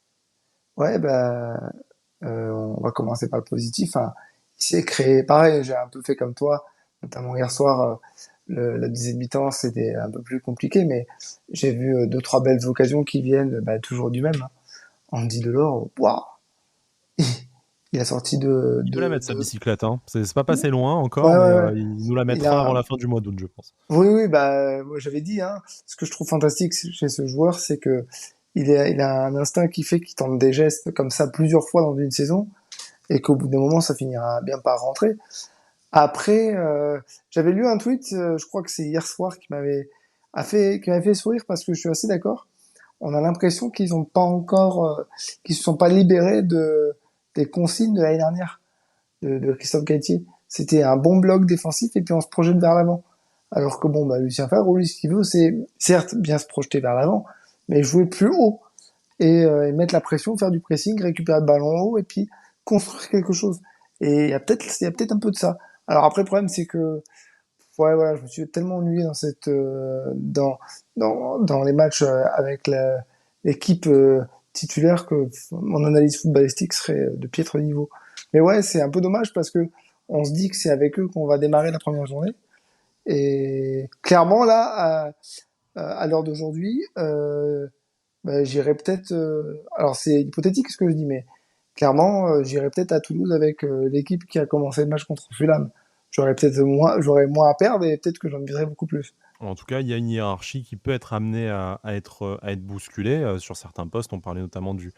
Ouais, bah, on va commencer par le positif, hein. Il s'est créé, pareil, j'ai un peu fait comme toi, notamment hier soir, la deuxième mi-temps, c'était un peu plus compliqué, mais j'ai vu deux, trois belles occasions qui viennent bah, toujours du même, hein. Andy Delors, waouh, il a sorti Il peut la mettre sa de... bicyclette, hein. C'est pas passé loin Ouais, encore, mais ouais, ouais. il nous la Il mettra avant a, la fin du mois d'août, je pense. oui, oui, bah, moi j'avais dit, hein, ce que je trouve fantastique chez ce joueur, c'est que il a un instinct qui fait qu'il tente des gestes comme ça plusieurs fois dans une saison, et qu'au bout d'un moment, ça finira bien par rentrer. Après, j'avais lu un tweet, je crois que c'est hier soir, qui m'avait fait sourire parce que je suis assez d'accord. On a l'impression qu'ils ont pas encore, qu'ils se sont pas libérés des consignes de l'année dernière de Christophe Galtier. C'était un bon bloc défensif et puis on se projette vers l'avant. Alors que bon, bah, Lucien Favre, lui, ce qu'il veut, c'est certes bien se projeter vers l'avant, mais jouer plus haut et mettre la pression, faire du pressing, récupérer le ballon haut et puis construire quelque chose. Et il y a peut-être un peu de ça. Alors après, le problème, c'est que ouais, voilà, je me suis tellement ennuyé dans dans les matchs avec l'équipe titulaire que mon analyse footballistique serait de piètre niveau. Mais ouais, c'est un peu dommage parce que on se dit que c'est avec eux qu'on va démarrer la première journée. Et clairement, là, à l'heure d'aujourd'hui, bah, j'irai peut-être. Alors c'est hypothétique ce que je dis, mais clairement, j'irai peut-être à Toulouse avec l'équipe qui a commencé le match contre Fulham. J'aurais moins à perdre et peut-être que j'en miserais beaucoup plus. En tout cas, il y a une hiérarchie qui peut être amenée à être bousculée sur certains postes. On parlait notamment du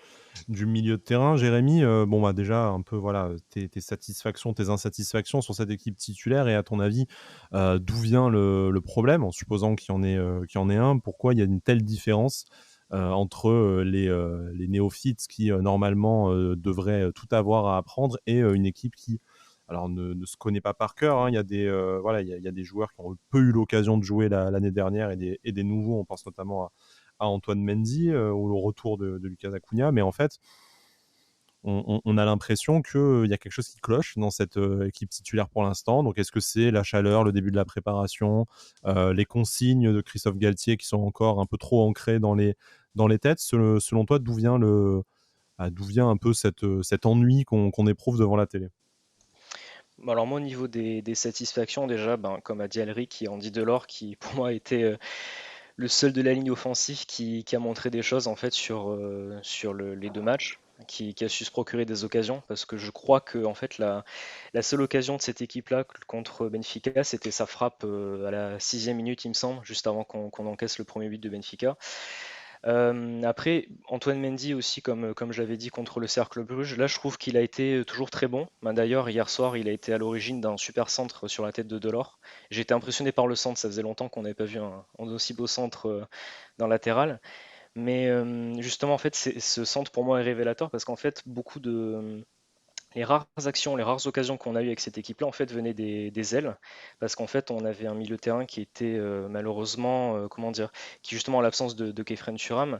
milieu de terrain. Jérémy, bon, bah, déjà, un peu, voilà, tes satisfactions, tes insatisfactions sur cette équipe titulaire et à ton avis, d'où vient le problème, en supposant qu'il y en ait un. Pourquoi il y a une telle différence entre les néophytes qui, normalement, devraient tout avoir à apprendre et une équipe qui alors ne se connaît pas par cœur, hein. Il y a des voilà, il y a des joueurs qui ont peu eu l'occasion de jouer l'année dernière et des nouveaux. On pense notamment à Antoine Mendy ou au retour de Lucas Acuna, mais en fait, on a l'impression qu'il y a quelque chose qui cloche dans cette équipe titulaire pour l'instant. Donc, est-ce que c'est la chaleur, le début de la préparation, les consignes de Christophe Galtier qui sont encore un peu trop ancrées dans les têtes? Selon toi, d'où vient un peu cet ennui qu'on éprouve devant la télé? Alors moi, au niveau des satisfactions, déjà, comme a dit Alric, il y a Andy Delors qui, pour moi, était le seul de la ligne offensive qui a montré des choses en fait sur les deux matchs, qui a su se procurer des occasions, parce que je crois que en fait la seule occasion de cette équipe-là contre Benfica, c'était sa frappe à la 6e minute, il me semble, juste avant qu'on encaisse le premier but de Benfica. Après, Antoine Mendy aussi, comme je l'avais dit contre le Cercle Bruges, là je trouve qu'il a été toujours très bon. D'ailleurs, hier soir, il a été à l'origine d'un super centre sur la tête de Delors. J'ai été impressionné par le centre, ça faisait longtemps qu'on n'avait pas vu un aussi beau centre dans le latéral. Mais justement, en fait, ce centre pour moi est révélateur parce qu'en fait, les rares actions, les rares occasions qu'on a eues avec cette équipe-là, en fait, venaient des ailes, parce qu'en fait, on avait un milieu de terrain qui était malheureusement, comment dire, qui justement, en l'absence de Kefren Turam,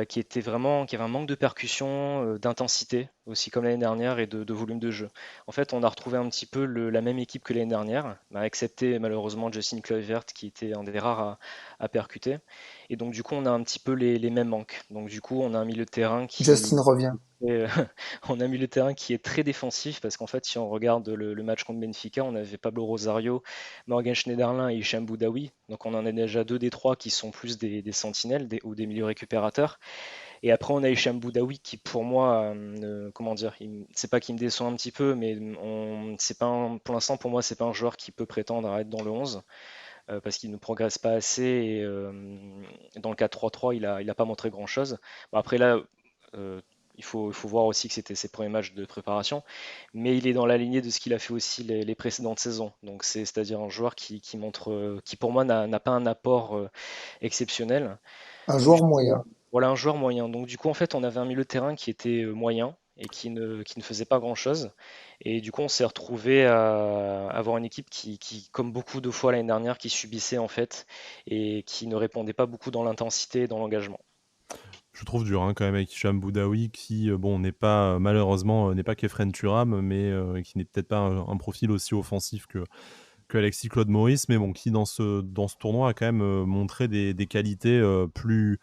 qui avait un manque de percussion, d'intensité, aussi comme l'année dernière, et de volume de jeu. En fait, on a retrouvé un petit peu la même équipe que l'année dernière, excepté malheureusement Justin Kluivert, qui était un des rares à percuter. Et donc, du coup, on a un petit peu les mêmes manques. Donc, du coup, on a un milieu de terrain Justin revient. et, on a un milieu de terrain qui est très défensif parce qu'en fait, si on regarde le match contre Benfica, on avait Pablo Rosario, Morgan Schneiderlin et Hicham Boudaoui. Donc on en a déjà deux des trois qui sont plus des sentinelles ou des milieux récupérateurs. Et après, on a Hicham Boudaoui qui, pour moi, comment dire, c'est pas qu'il me déçoit un petit peu, mais c'est pas pour l'instant, pour moi, c'est pas un joueur qui peut prétendre à être dans le 11 parce qu'il ne progresse pas assez. Et, dans le 4-3-3, il a pas montré grand-chose. Après, là, euh, il faut voir aussi que c'était ses premiers matchs de préparation, mais il est dans la lignée de ce qu'il a fait aussi les précédentes saisons. Donc c'est-à-dire un joueur qui montre, qui pour moi n'a pas un apport exceptionnel. Un Donc joueur moyen. voilà un joueur moyen. Donc du coup en fait on avait un milieu de terrain qui était moyen et qui ne faisait pas grand-chose. Et du coup on s'est retrouvé à avoir une équipe comme beaucoup de fois l'année dernière, qui subissait en fait et qui ne répondait pas beaucoup dans l'intensité et dans l'engagement. Je trouve dur quand même avec Hicham Boudaoui qui, bon, n'est pas malheureusement, n'est pas Kefren Turam, mais qui n'est peut-être pas un profil aussi offensif que Alexis Claude Maurice, mais bon, qui dans ce tournoi a quand même montré des qualités plus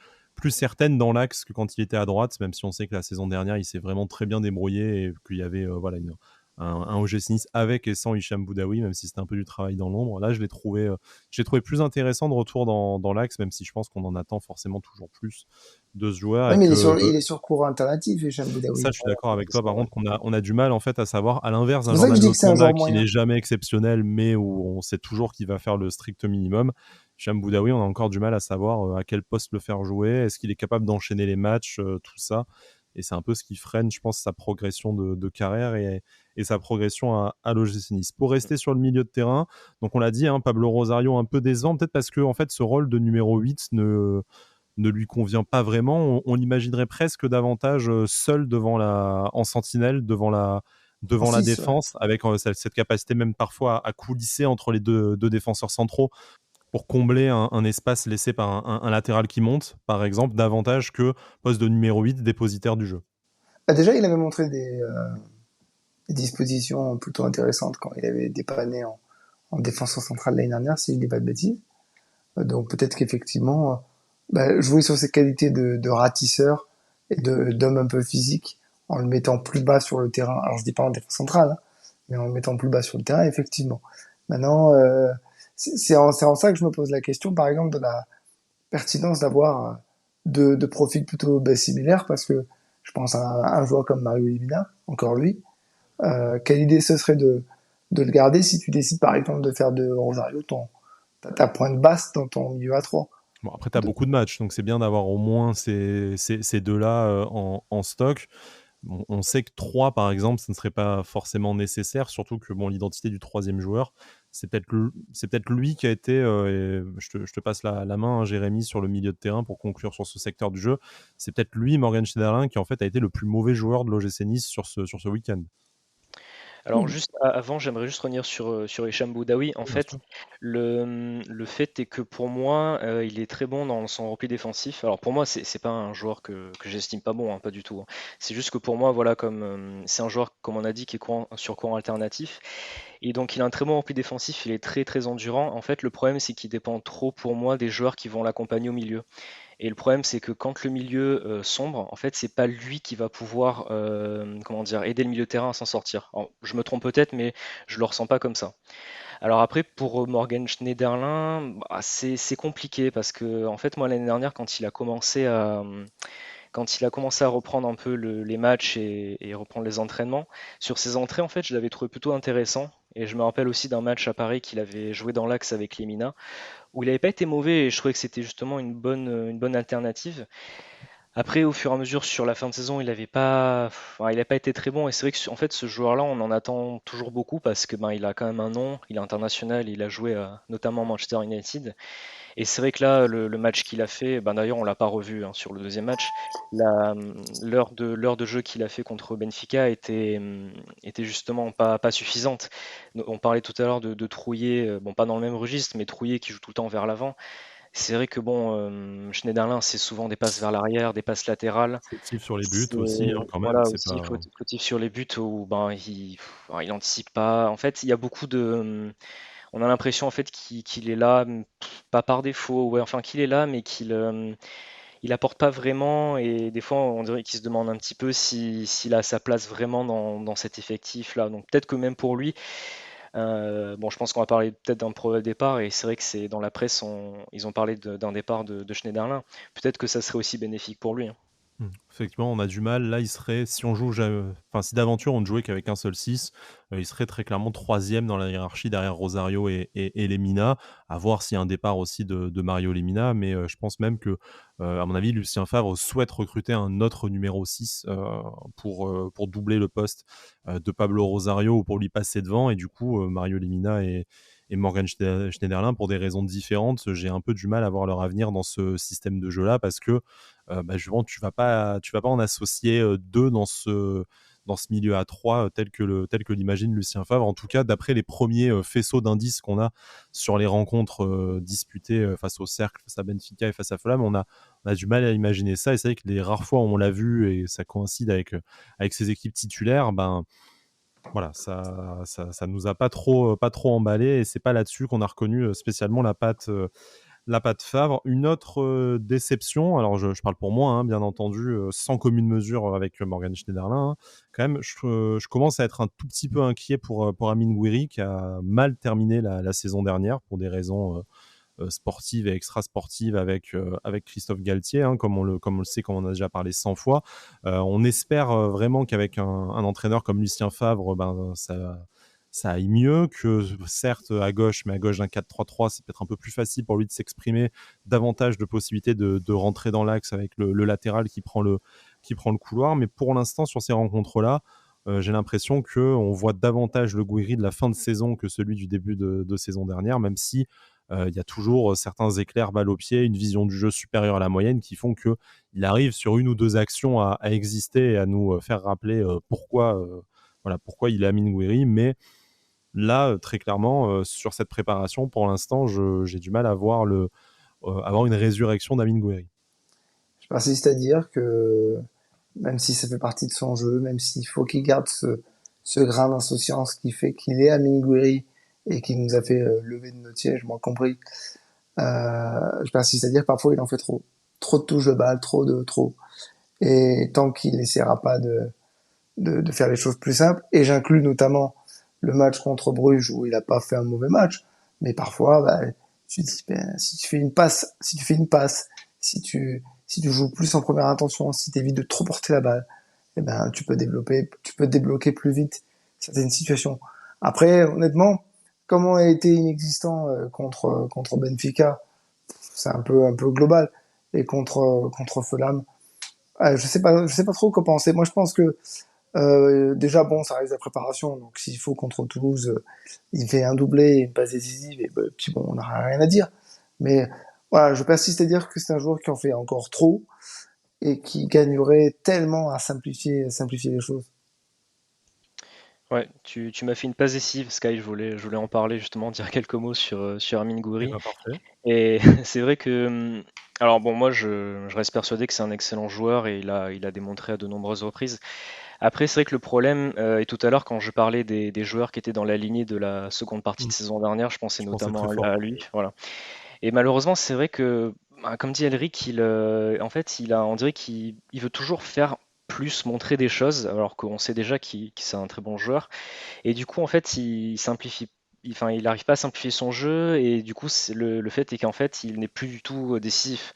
certaines dans l'axe que quand il était à droite, même si on sait que la saison dernière, il s'est vraiment très bien débrouillé et qu'il y avait voilà, un OGC Nice avec et sans Hicham Boudaoui, même si c'était un peu du travail dans l'ombre. Là, je l'ai trouvé plus intéressant de retour dans l'axe, même si je pense qu'on en attend forcément toujours plus de ce joueur Oui, et mais que il est sur courant alternatif, Hicham ça, Boudaoui. je suis d'accord avec toi. Par contre, on a du mal en fait à savoir, à l'inverse C'est d'un pour ça que je Jordan dis que c'est un Lokonga joueur qui n'est moyen. jamais exceptionnel, mais où on sait toujours qu'il va faire le strict minimum. Hicham Boudaoui, on a encore du mal à savoir à quel poste le faire jouer. Est-ce qu'il est capable d'enchaîner les matchs, tout ça. Et c'est un peu ce qui freine, je pense, sa progression de carrière et sa progression à l'OGC Nice. Pour rester sur le milieu de terrain, donc on l'a dit, Pablo Rosario un peu décevant, peut-être parce que en fait, ce rôle de numéro 8 ne lui convient pas vraiment. On l'imaginerait presque davantage seul en sentinelle En devant la 6, ouais. défense, avec cette capacité même parfois à coulisser entre les deux défenseurs centraux pour combler un espace laissé par un latéral qui monte, par exemple, davantage que poste de numéro 8 dépositaire du jeu. Bah, déjà, il avait montré des dispositions plutôt intéressantes quand il avait dépanné en défenseur central l'année dernière, si je dis pas de bêtises. Donc peut-être qu'effectivement, jouer sur ses qualités de ratisseur et d'homme un peu physique en le mettant plus bas sur le terrain. Alors je dis pas en défense centrale, hein, mais en le mettant plus bas sur le terrain, effectivement. Maintenant, c'est en ça que je me pose la question, par exemple, de la pertinence d'avoir de profils plutôt similaires, parce que je pense à un joueur comme Mario Lemina, encore lui. Quelle idée ce serait de le garder si tu décides par exemple de faire de Rosario ta pointe basse dans ton milieu à 3. Bon, après, tu as beaucoup de matchs, donc c'est bien d'avoir au moins ces deux-là en stock. On sait que 3, par exemple, ce ne serait pas forcément nécessaire, surtout que l'identité du troisième joueur, c'est peut-être lui qui a été, et je te passe la main, Jérémy, sur le milieu de terrain pour conclure sur ce secteur du jeu, c'est peut-être lui, Morgan Schneiderlin, qui en fait a été le plus mauvais joueur de l'OGC Nice sur ce week-end. Alors juste avant, j'aimerais juste revenir sur Hicham Boudaoui. En Oui, bien fait, sûr. le fait est que pour moi, il est très bon dans son repli défensif. Alors pour moi, c'est pas un joueur que j'estime pas bon, hein, pas du tout, hein. C'est juste que pour moi, voilà, comme c'est un joueur, comme on a dit, qui est sur courant alternatif. Et donc il a un très bon repli défensif, il est très très endurant. En fait, le problème, c'est qu'il dépend trop pour moi des joueurs qui vont l'accompagner au milieu. Et le problème, c'est que quand le milieu sombre, en fait, c'est pas lui qui va pouvoir, comment dire, aider le milieu de terrain à s'en sortir. Alors, je me trompe peut-être, mais je le ressens pas comme ça. Alors après, pour Morgan Schneiderlin, bah, c'est compliqué parce que, en fait, moi l'année dernière, quand il a commencé à reprendre un peu les matchs et reprendre les entraînements, sur ses entrées, en fait, je l'avais trouvé plutôt intéressant. Et je me rappelle aussi d'un match à Paris qu'il avait joué dans l'axe avec Lemina, où il n'avait pas été mauvais et je trouvais que c'était justement une bonne alternative. Après, au fur et à mesure, sur la fin de saison, il a pas été très bon. Et c'est vrai que, en fait, ce joueur-là, on en attend toujours beaucoup parce que ben, il a quand même un nom, il est international, il a joué notamment à Manchester United. Et c'est vrai que là, le match qu'il a fait, ben, d'ailleurs, on l'a pas revu hein, sur le deuxième match. L'heure de jeu qu'il a fait contre Benfica était justement pas suffisante. On parlait tout à l'heure de Trouillet, bon, pas dans le même registre, mais Trouillet qui joue tout le temps vers l'avant. C'est vrai que bon, Schneiderlin, c'est souvent des passes vers l'arrière, des passes latérales. Fautif sur les buts C'est aussi, hein, quand même, voilà c'est aussi pas. fautif sur les buts où ben il anticipe pas. En fait, il y a beaucoup on a l'impression en fait qu'il est là, pas par défaut, ouais, enfin qu'il est là, mais il apporte pas vraiment. Et des fois, on dirait qu'il se demande un petit peu s'il a sa place vraiment dans cet effectif-là. Donc peut-être que même pour lui, bon, je pense qu'on va parler peut-être d'un probable départ, et c'est vrai que c'est dans la presse, ils ont parlé d'un départ de Schneiderlin. Peut-être que ça serait aussi bénéfique pour lui, hein. Effectivement, on a du mal. Là, il serait, si on joue, enfin, si d'aventure on ne jouait qu'avec un seul 6, il serait très clairement troisième dans la hiérarchie derrière Rosario et Lemina. À voir s'il y a un départ aussi de Mario Lemina, mais je pense même que, à mon avis, Lucien Favre souhaite recruter un autre numéro 6 pour doubler le poste de Pablo Rosario ou pour lui passer devant. Et du coup, Mario Lemina et Morgan Schneiderlin, pour des raisons différentes, j'ai un peu du mal à voir leur avenir dans ce système de jeu-là parce que justement, tu vas pas en associer deux dans ce milieu à trois tel que l'imagine Lucien Favre. En tout cas, d'après les premiers faisceaux d'indices qu'on a sur les rencontres disputées face au Cercle, face à Benfica et face à Fulham, on a du mal à imaginer ça. Et c'est vrai que les rares fois où on l'a vu et ça coïncide avec ces équipes titulaires, ben voilà, ça nous a pas trop emballé et c'est pas là-dessus qu'on a reconnu spécialement la patte Favre. Une autre déception, alors je parle pour moi, hein, bien entendu, sans commune mesure avec Morgan Schneiderlin. Hein. Quand même, je commence à être un tout petit peu inquiet pour Amine Gouiri, qui a mal terminé la saison dernière pour des raisons sportives et extra-sportives avec Christophe Galtier, hein, comme on le sait, comme on a déjà parlé 100 fois. On espère vraiment qu'avec un entraîneur comme Lucien Favre, ben, ça aille mieux, que certes à gauche, mais à gauche d'un 4-3-3, c'est peut-être un peu plus facile pour lui de s'exprimer, davantage de possibilités de rentrer dans l'axe avec le latéral qui prend le couloir. Mais pour l'instant, sur ces rencontres-là, j'ai l'impression qu'on voit davantage le Gouiri de la fin de saison que celui du début de saison dernière, même si il y a toujours certains éclairs balle au pied, une vision du jeu supérieure à la moyenne qui font qu'il arrive sur une ou deux actions à exister et à nous faire rappeler pourquoi il est Amine Gouiri. Mais là, très clairement, sur cette préparation, pour l'instant, j'ai du mal à avoir une résurrection d'Amine Gouiri. Je persiste à dire que même si ça fait partie de son jeu, même s'il faut qu'il garde ce grain d'insouciance qui fait qu'il est à Minguiri et qui nous a fait lever de notre siège, moi compris, je persiste à dire que parfois il en fait trop. Trop de touches de balle, trop. Et tant qu'il n'essaiera pas de faire les choses plus simples, et j'inclus notamment le match contre Bruges où il n'a pas fait un mauvais match, mais parfois, bah, tu dis, ben, si tu fais une passe, si tu joues plus en première intention, si tu évites de trop porter la balle, eh ben, tu peux débloquer plus vite certaines situations. Après, honnêtement, comment a été inexistant contre Benfica, c'est un peu global, et contre Fulham, je sais pas trop quoi penser. Moi, je pense que déjà, bon, ça reste la préparation. Donc, s'il faut contre Toulouse, il fait un doublé, une passe décisive, et bah, puis bon, on n'aura rien à dire. Mais voilà, je persiste à dire que c'est un joueur qui en fait encore trop et qui gagnerait tellement à simplifier les choses. Ouais, tu m'as fait une passe décisive, Sky. Je voulais en parler justement, dire quelques mots sur Amine Eh Gouiri. ben parfait. Et c'est vrai que, alors bon, moi je reste persuadé que c'est un excellent joueur et il a démontré à de nombreuses reprises. Après, c'est vrai que le problème, et tout à l'heure quand je parlais des joueurs qui étaient dans la lignée de la seconde partie Mmh. de saison dernière, je pensais Je pensais très notamment fort. à lui. Voilà. Et malheureusement, c'est vrai que, bah, comme dit Elric, en fait, on dirait qu'il veut toujours faire plus, montrer des choses, alors qu'on sait déjà qu'il c'est un très bon joueur. Et du coup, en fait, il simplifie, enfin, il n'arrive pas à simplifier son jeu, et du coup, le fait est qu'en fait, il n'est plus du tout décisif.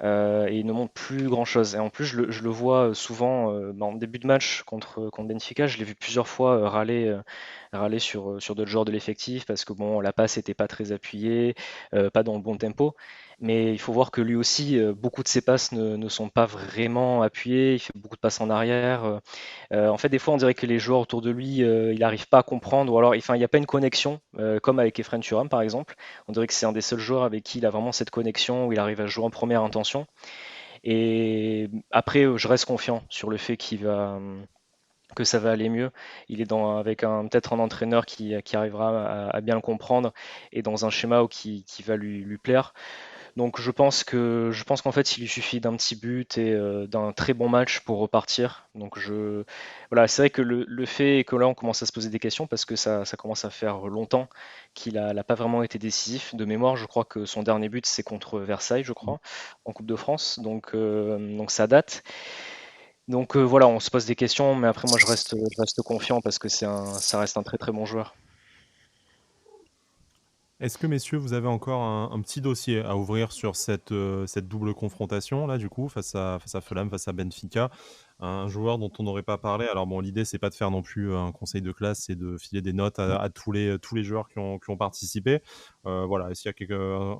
Et il ne montre plus grand-chose. Et en plus, je le vois souvent en début de match contre Benfica, je l'ai vu plusieurs fois râler sur d'autres joueurs de l'effectif parce que bon, la passe n'était pas très appuyée, pas dans le bon tempo. Mais il faut voir que lui aussi, beaucoup de ses passes ne sont pas vraiment appuyées, il fait beaucoup de passes en arrière. En fait, des fois, on dirait que les joueurs autour de lui, il n'arrive pas à comprendre, ou alors, enfin, il n'y a pas une connexion, comme avec Efren Thuram, par exemple. On dirait que c'est un des seuls joueurs avec qui il a vraiment cette connexion, où il arrive à jouer en première intention. Et après, je reste confiant sur le fait que ça va aller mieux. Il est avec peut-être un entraîneur qui arrivera à bien le comprendre et dans un schéma qui va lui plaire. Donc je pense qu'en fait il lui suffit d'un petit but et d'un très bon match pour repartir. Donc voilà, c'est vrai que le fait que là on commence à se poser des questions parce que ça commence à faire longtemps qu'il a pas vraiment été décisif. De mémoire, je crois que son dernier but c'est contre Versailles, je Mmh. crois, en Coupe de France. Donc ça date. Donc voilà, on se pose des questions, mais après moi je reste confiant parce que ça reste un très très bon joueur. Est-ce que messieurs, vous avez encore un petit dossier à ouvrir sur cette double confrontation là du coup face à Fulham, face à Benfica? Un joueur dont on n'aurait pas parlé. Alors bon, l'idée c'est pas de faire non plus un conseil de classe, c'est de filer des notes à tous les joueurs qui ont participé. Voilà, est-ce qu'il y a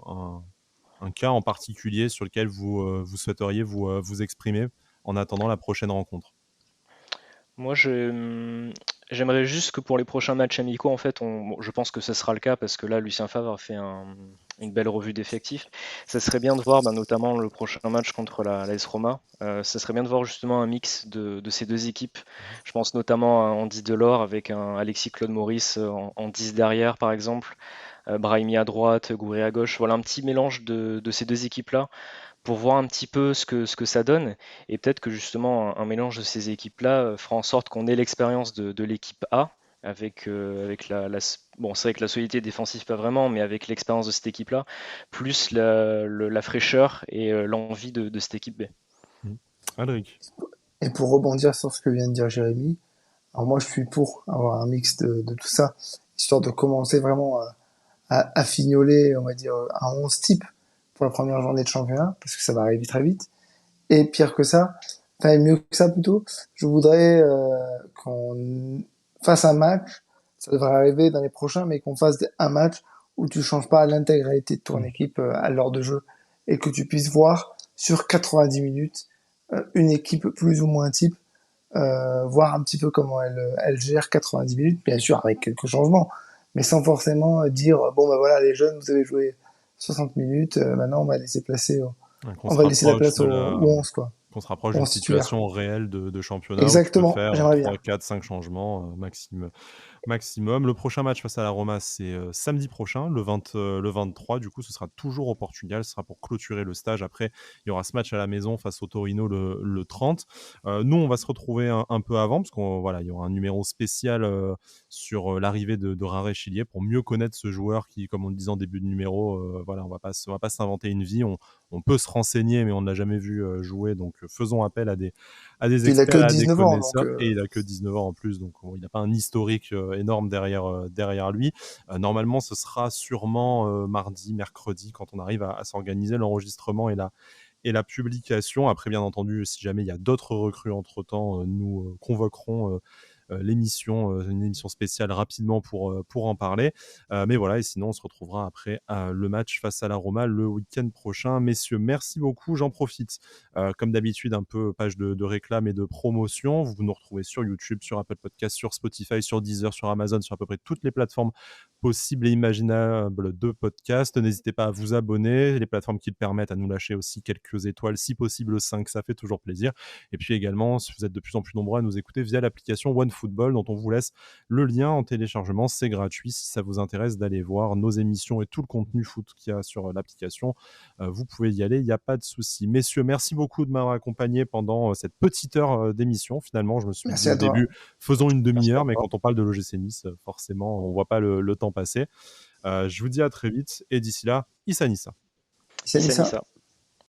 un cas en particulier sur lequel vous souhaiteriez vous exprimer en attendant la prochaine rencontre? Moi, j'aimerais juste que pour les prochains matchs amicaux, en fait, bon, je pense que ce sera le cas parce que là, Lucien Favre a fait une belle revue d'effectifs. Ça serait bien de voir, bah, notamment le prochain match contre la AS Roma. Ça serait bien de voir justement un mix de ces deux équipes. Je pense notamment à Andy Delors avec un Alexis Claude Maurice en 10 derrière, par exemple. Brahimi à droite, Gouiri à gauche. Voilà un petit mélange de ces deux équipes-là pour voir un petit peu ce que ça donne. Et peut-être que justement, un mélange de ces équipes-là fera en sorte qu'on ait l'expérience de l'équipe A, avec bon, c'est vrai que la solidité défensive, pas vraiment, mais avec l'expérience de cette équipe-là, plus la fraîcheur et l'envie de cette équipe B. Mmh. Alric? Et pour rebondir sur ce que vient de dire Jérémy, alors moi je suis pour avoir un mix de tout ça, histoire de commencer vraiment à fignoler, on va dire, un 11 type pour la première journée de championnat, parce que ça va arriver très vite. Et pire que ça, enfin mieux que ça plutôt, je voudrais qu'on fasse un match, ça devrait arriver dans les prochains, mais qu'on fasse un match où tu changes pas l'intégralité de ton Mmh. équipe à l'heure de jeu et que tu puisses voir sur 90 minutes une équipe plus ou moins type, voir un petit peu comment elle gère 90 minutes, bien sûr avec quelques changements, mais sans forcément dire bon bah voilà les jeunes vous avez joué 60 minutes, maintenant Ouais, qu'on on se va laisser la rapproche place de la au 11 quoi, qu'on se rapproche au d'une 11 titulaire. situation réelle de championnat où tu peux Exactement, faire j'aimerais 3, bien. 4, 5 changements, maximum. Le prochain match face à la Roma, c'est samedi prochain, le 23. Du coup, ce sera toujours au Portugal. Ce sera pour clôturer le stage. Après, il y aura ce match à la maison face au Torino le 30. Nous, on va se retrouver un peu avant parce qu'il voilà, il y aura un numéro spécial sur l'arrivée de Rare Chilier pour mieux connaître ce joueur qui, comme on le disait en début de numéro, voilà, on va pas s'inventer une vie. On peut se renseigner, mais on ne l'a jamais vu jouer. Donc, faisons appel à des Puis il a que experts, à des 19 ans, donc connaisseurs, et il a que 19 ans en plus, donc bon, il n'a pas un historique énorme derrière lui. Normalement, ce sera sûrement mardi, mercredi, quand on arrive à s'organiser l'enregistrement et la publication. Après, bien entendu, si jamais il y a d'autres recrues entre-temps, nous convoquerons une émission spéciale rapidement pour en parler. Mais voilà, et sinon, on se retrouvera après le match face à la Roma le week-end prochain. Messieurs, merci beaucoup. J'en profite, comme d'habitude, un peu page de réclame et de promotion. Vous nous retrouvez sur YouTube, sur Apple Podcast, sur Spotify, sur Deezer, sur Amazon, sur à peu près toutes les plateformes possibles et imaginables de podcasts. N'hésitez pas à vous abonner, les plateformes qui le permettent, à nous lâcher aussi quelques étoiles, si possible 5, ça fait toujours plaisir. Et puis également, si vous êtes de plus en plus nombreux à nous écouter via l'application OneFootball, dont on vous laisse le lien en téléchargement, c'est gratuit. Si ça vous intéresse d'aller voir nos émissions et tout le contenu foot qu'il y a sur l'application, vous pouvez y aller, il n'y a pas de souci. Messieurs, merci beaucoup de m'avoir accompagné pendant cette petite heure d'émission. Finalement, je me suis Merci dit à au toi. début, faisons une Merci à demi-heure, mais toi. quand on parle de l'OGC Nice, forcément, on ne voit pas le temps passer. Je vous dis à très vite, et d'ici là, Issa Nissa. Salut Issa ça. Nissa.